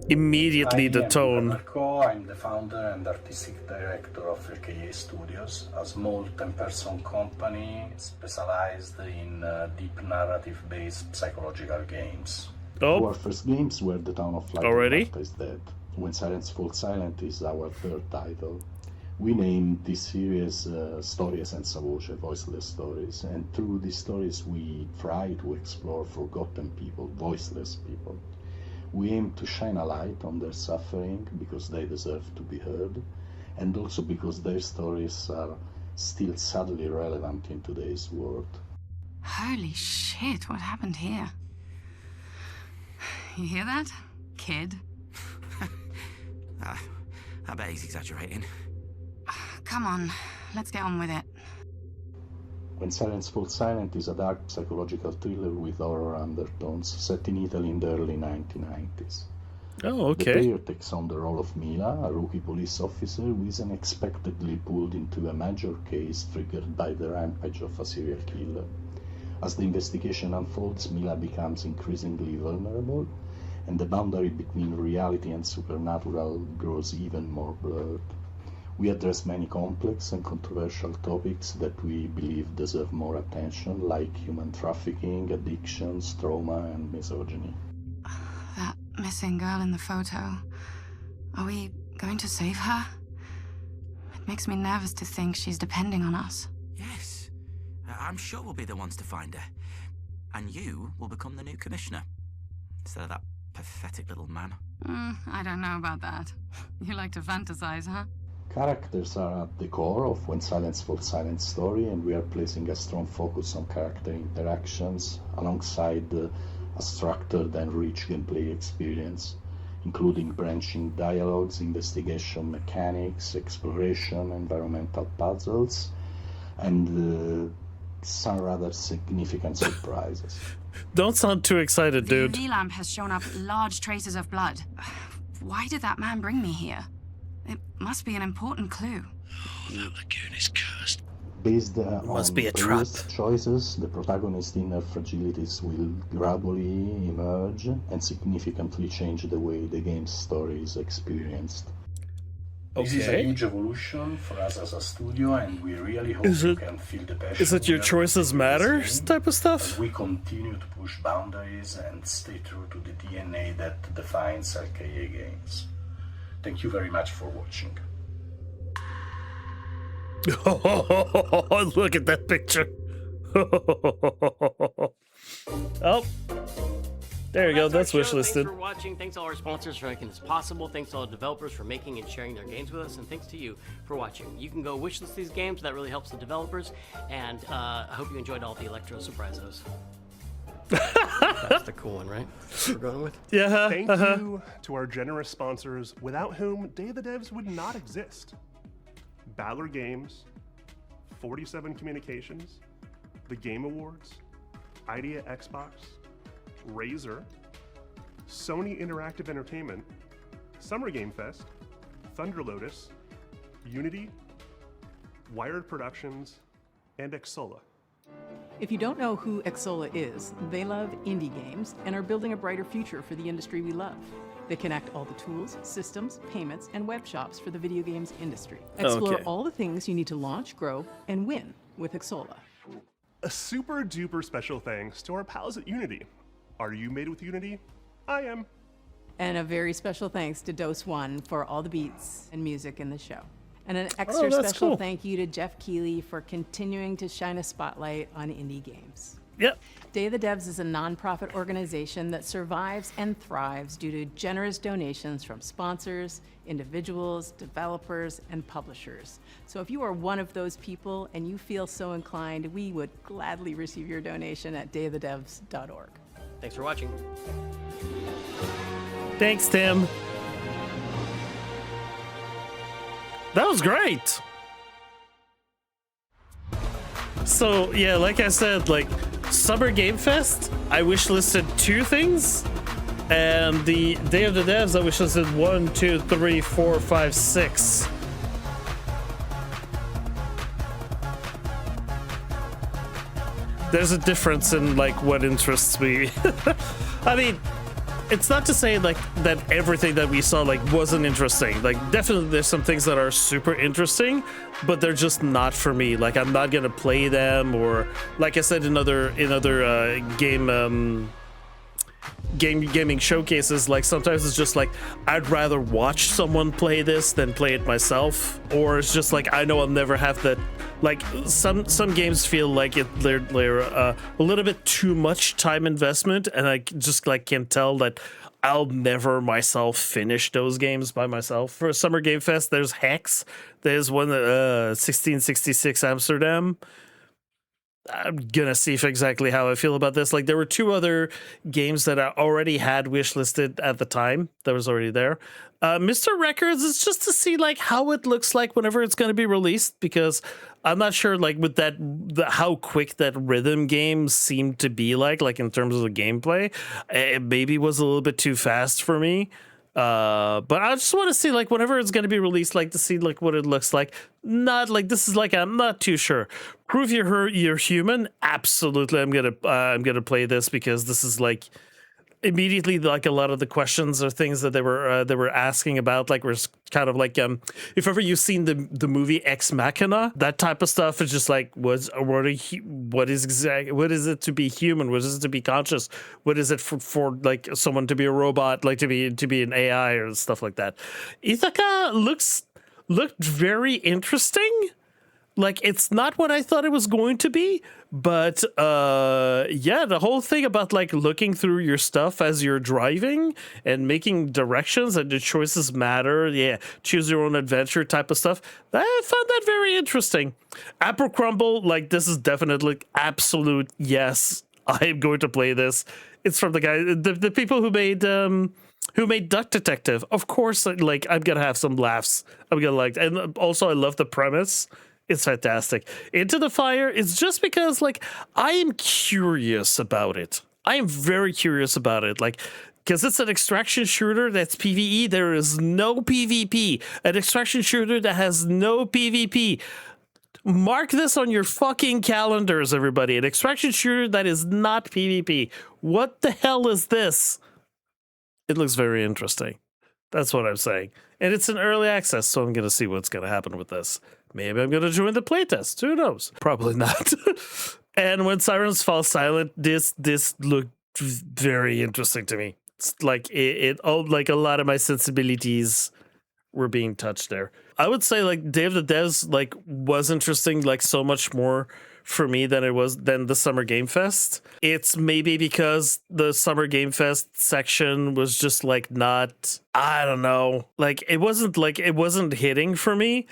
Immediately the tone. I'm the founder and artistic director of LKA Studios, a small 10-person company specialized in deep narrative-based psychological games. Oh. Our first games were The Town of Light Already? and Martha is Dead. When Sirens Fall Silent is our third title. We named this series Storie senza voce, voiceless stories, and through these stories we try to explore forgotten people, voiceless people. We aim to shine a light on their suffering because they deserve to be heard, and also because their stories are still sadly relevant in today's world. Holy shit, what happened here? You hear that, kid? I bet he's exaggerating. Come on, let's get on with it. When Sirens Fall Silent is a dark psychological thriller with horror undertones set in Italy in the early 1990s. Oh, okay. The player takes on the role of Mila, a rookie police officer who is unexpectedly pulled into a major case triggered by the rampage of a serial killer. As the investigation unfolds, Mila becomes increasingly vulnerable, and the boundary between reality and supernatural grows even more blurred. We address many complex and controversial topics that we believe deserve more attention, like human trafficking, addictions, trauma, and misogyny. That missing girl in the photo. Are we going to save her? It makes me nervous to think she's depending on us. Yes. I'm sure we'll be the ones to find her. And you will become the new commissioner. Instead of that pathetic little man. I don't know about that. You like to fantasize, huh? Characters are at the core of When Silence Falls Silent story, and we are placing a strong focus on character interactions alongside a structured and rich gameplay experience, including branching dialogues, investigation mechanics, exploration, environmental puzzles, and some rather significant surprises. Don't sound too excited, dude. The UV lamp has shown up large traces of blood. Why did that man bring me here? It must be an important clue. The lagoon is cursed. Based on be a previous choices, the protagonist's inner fragilities will gradually emerge and significantly change the way the game's story is experienced. This is a huge evolution for us as a studio, and we really hope you can feel the passion. Is it your choices matter type of stuff? We continue to push boundaries and stay true to the DNA that defines LKA games. Thank you very much for watching. Oh, look at that picture. Oh, there you go. That's wishlisted. Thanks for watching. Thanks to all our sponsors for making this possible. Thanks to all the developers for making and sharing their games with us. And thanks to you for watching. You can go wishlist these games. That really helps the developers. And I hope you enjoyed all the Electro Surprisos. That's the cool one, right? We're going with? Yeah. Thank you to our generous sponsors, without whom Day of the Devs would not exist. Battler Games, 47 Communications, the Game Awards, Idea Xbox, Razer, Sony Interactive Entertainment, Summer Game Fest, Thunder Lotus, Unity, Wired Productions, and Xsola. If you don't know who Xsola is, they love indie games and are building a brighter future for the industry we love. They connect all the tools, systems, payments, and web shops for the video games industry. Explore all the things you need to launch, grow, and win with Xsola. A super duper special thanks to our pals at Unity. Are you made with Unity? I am. And a very special thanks to Dose One for all the beats and music in the show. And an extra special thank you to Jeff Keighley for continuing to shine a spotlight on indie games. Yep. Day of the Devs is a nonprofit organization that survives and thrives due to generous donations from sponsors, individuals, developers, and publishers. So if you are one of those people and you feel so inclined, we would gladly receive your donation at dayofthedevs.org. Thanks for watching. Thanks, Tim. That was great. So yeah, like I said, like Summer Game Fest, I wishlisted 2 things, and the Day of the Devs, I wishlisted 1, 2, 3, 4, 5, 6. There's a difference in like what interests me. I mean, it's not to say like that everything that we saw like wasn't interesting. Like definitely there's some things that are super interesting, but they're just not for me. Like I'm not gonna play them, or like I said in other gaming showcases, like sometimes it's just like I'd rather watch someone play this than play it myself, or it's just like I know I'll never have that. Like some games feel like they're a little bit too much time investment, and I just like can tell that I'll never myself finish those games by myself. For Summer Game Fest, there's Hex, there's one 1666 Amsterdam. I'm gonna see exactly how I feel about this. Like there were 2 other games that I already had wishlisted at the time that was already there. Mr. Records is just to see like how it looks like whenever it's gonna be released, because I'm not sure like with that how quick that rhythm game seemed to be like in terms of the gameplay. It maybe was a little bit too fast for me. But I just want to see like whenever it's going to be released, like to see like what it looks like. Not like this is like I'm not too sure. Prove you're human. Absolutely, I'm gonna play this because this is like immediately like a lot of the questions or things that they were asking about like was kind of like if ever you've seen the movie Ex Machina, that type of stuff is just like what is it to be human, what is it to be conscious, what is it for like someone to be a robot, like to be an AI or stuff like that. Ithaca looked very interesting. Like, it's not what I thought it was going to be, but yeah, the whole thing about like looking through your stuff as you're driving and making directions and the choices matter. Yeah, choose your own adventure type of stuff. I found that very interesting. Apple Crumble, like this is definitely absolute yes. I'm going to play this. It's from the guy, the people who made Duck Detective. Of course, like I'm gonna have some laughs. I'm gonna like, and also I love the premise. It's fantastic. Into the Fire is just because, like, I am curious about it. I am very curious about it. Like, because it's an extraction shooter that's PvE. There is no PvP. An extraction shooter that has no PvP. Mark this on your fucking calendars, everybody. An extraction shooter that is not PvP. What the hell is this? It looks very interesting. That's what I'm saying. And it's an early access, so I'm going to see what's going to happen with this. Maybe I'm going to join the playtest. Who knows? Probably not. And when Sirens Fall Silent, this looked very interesting to me. It's like like a lot of my sensibilities were being touched there. I would say like Day of the Devs like was interesting, like so much more for me than the Summer Game Fest. It's maybe because the Summer Game Fest section was just like not, I don't know, like it wasn't hitting for me.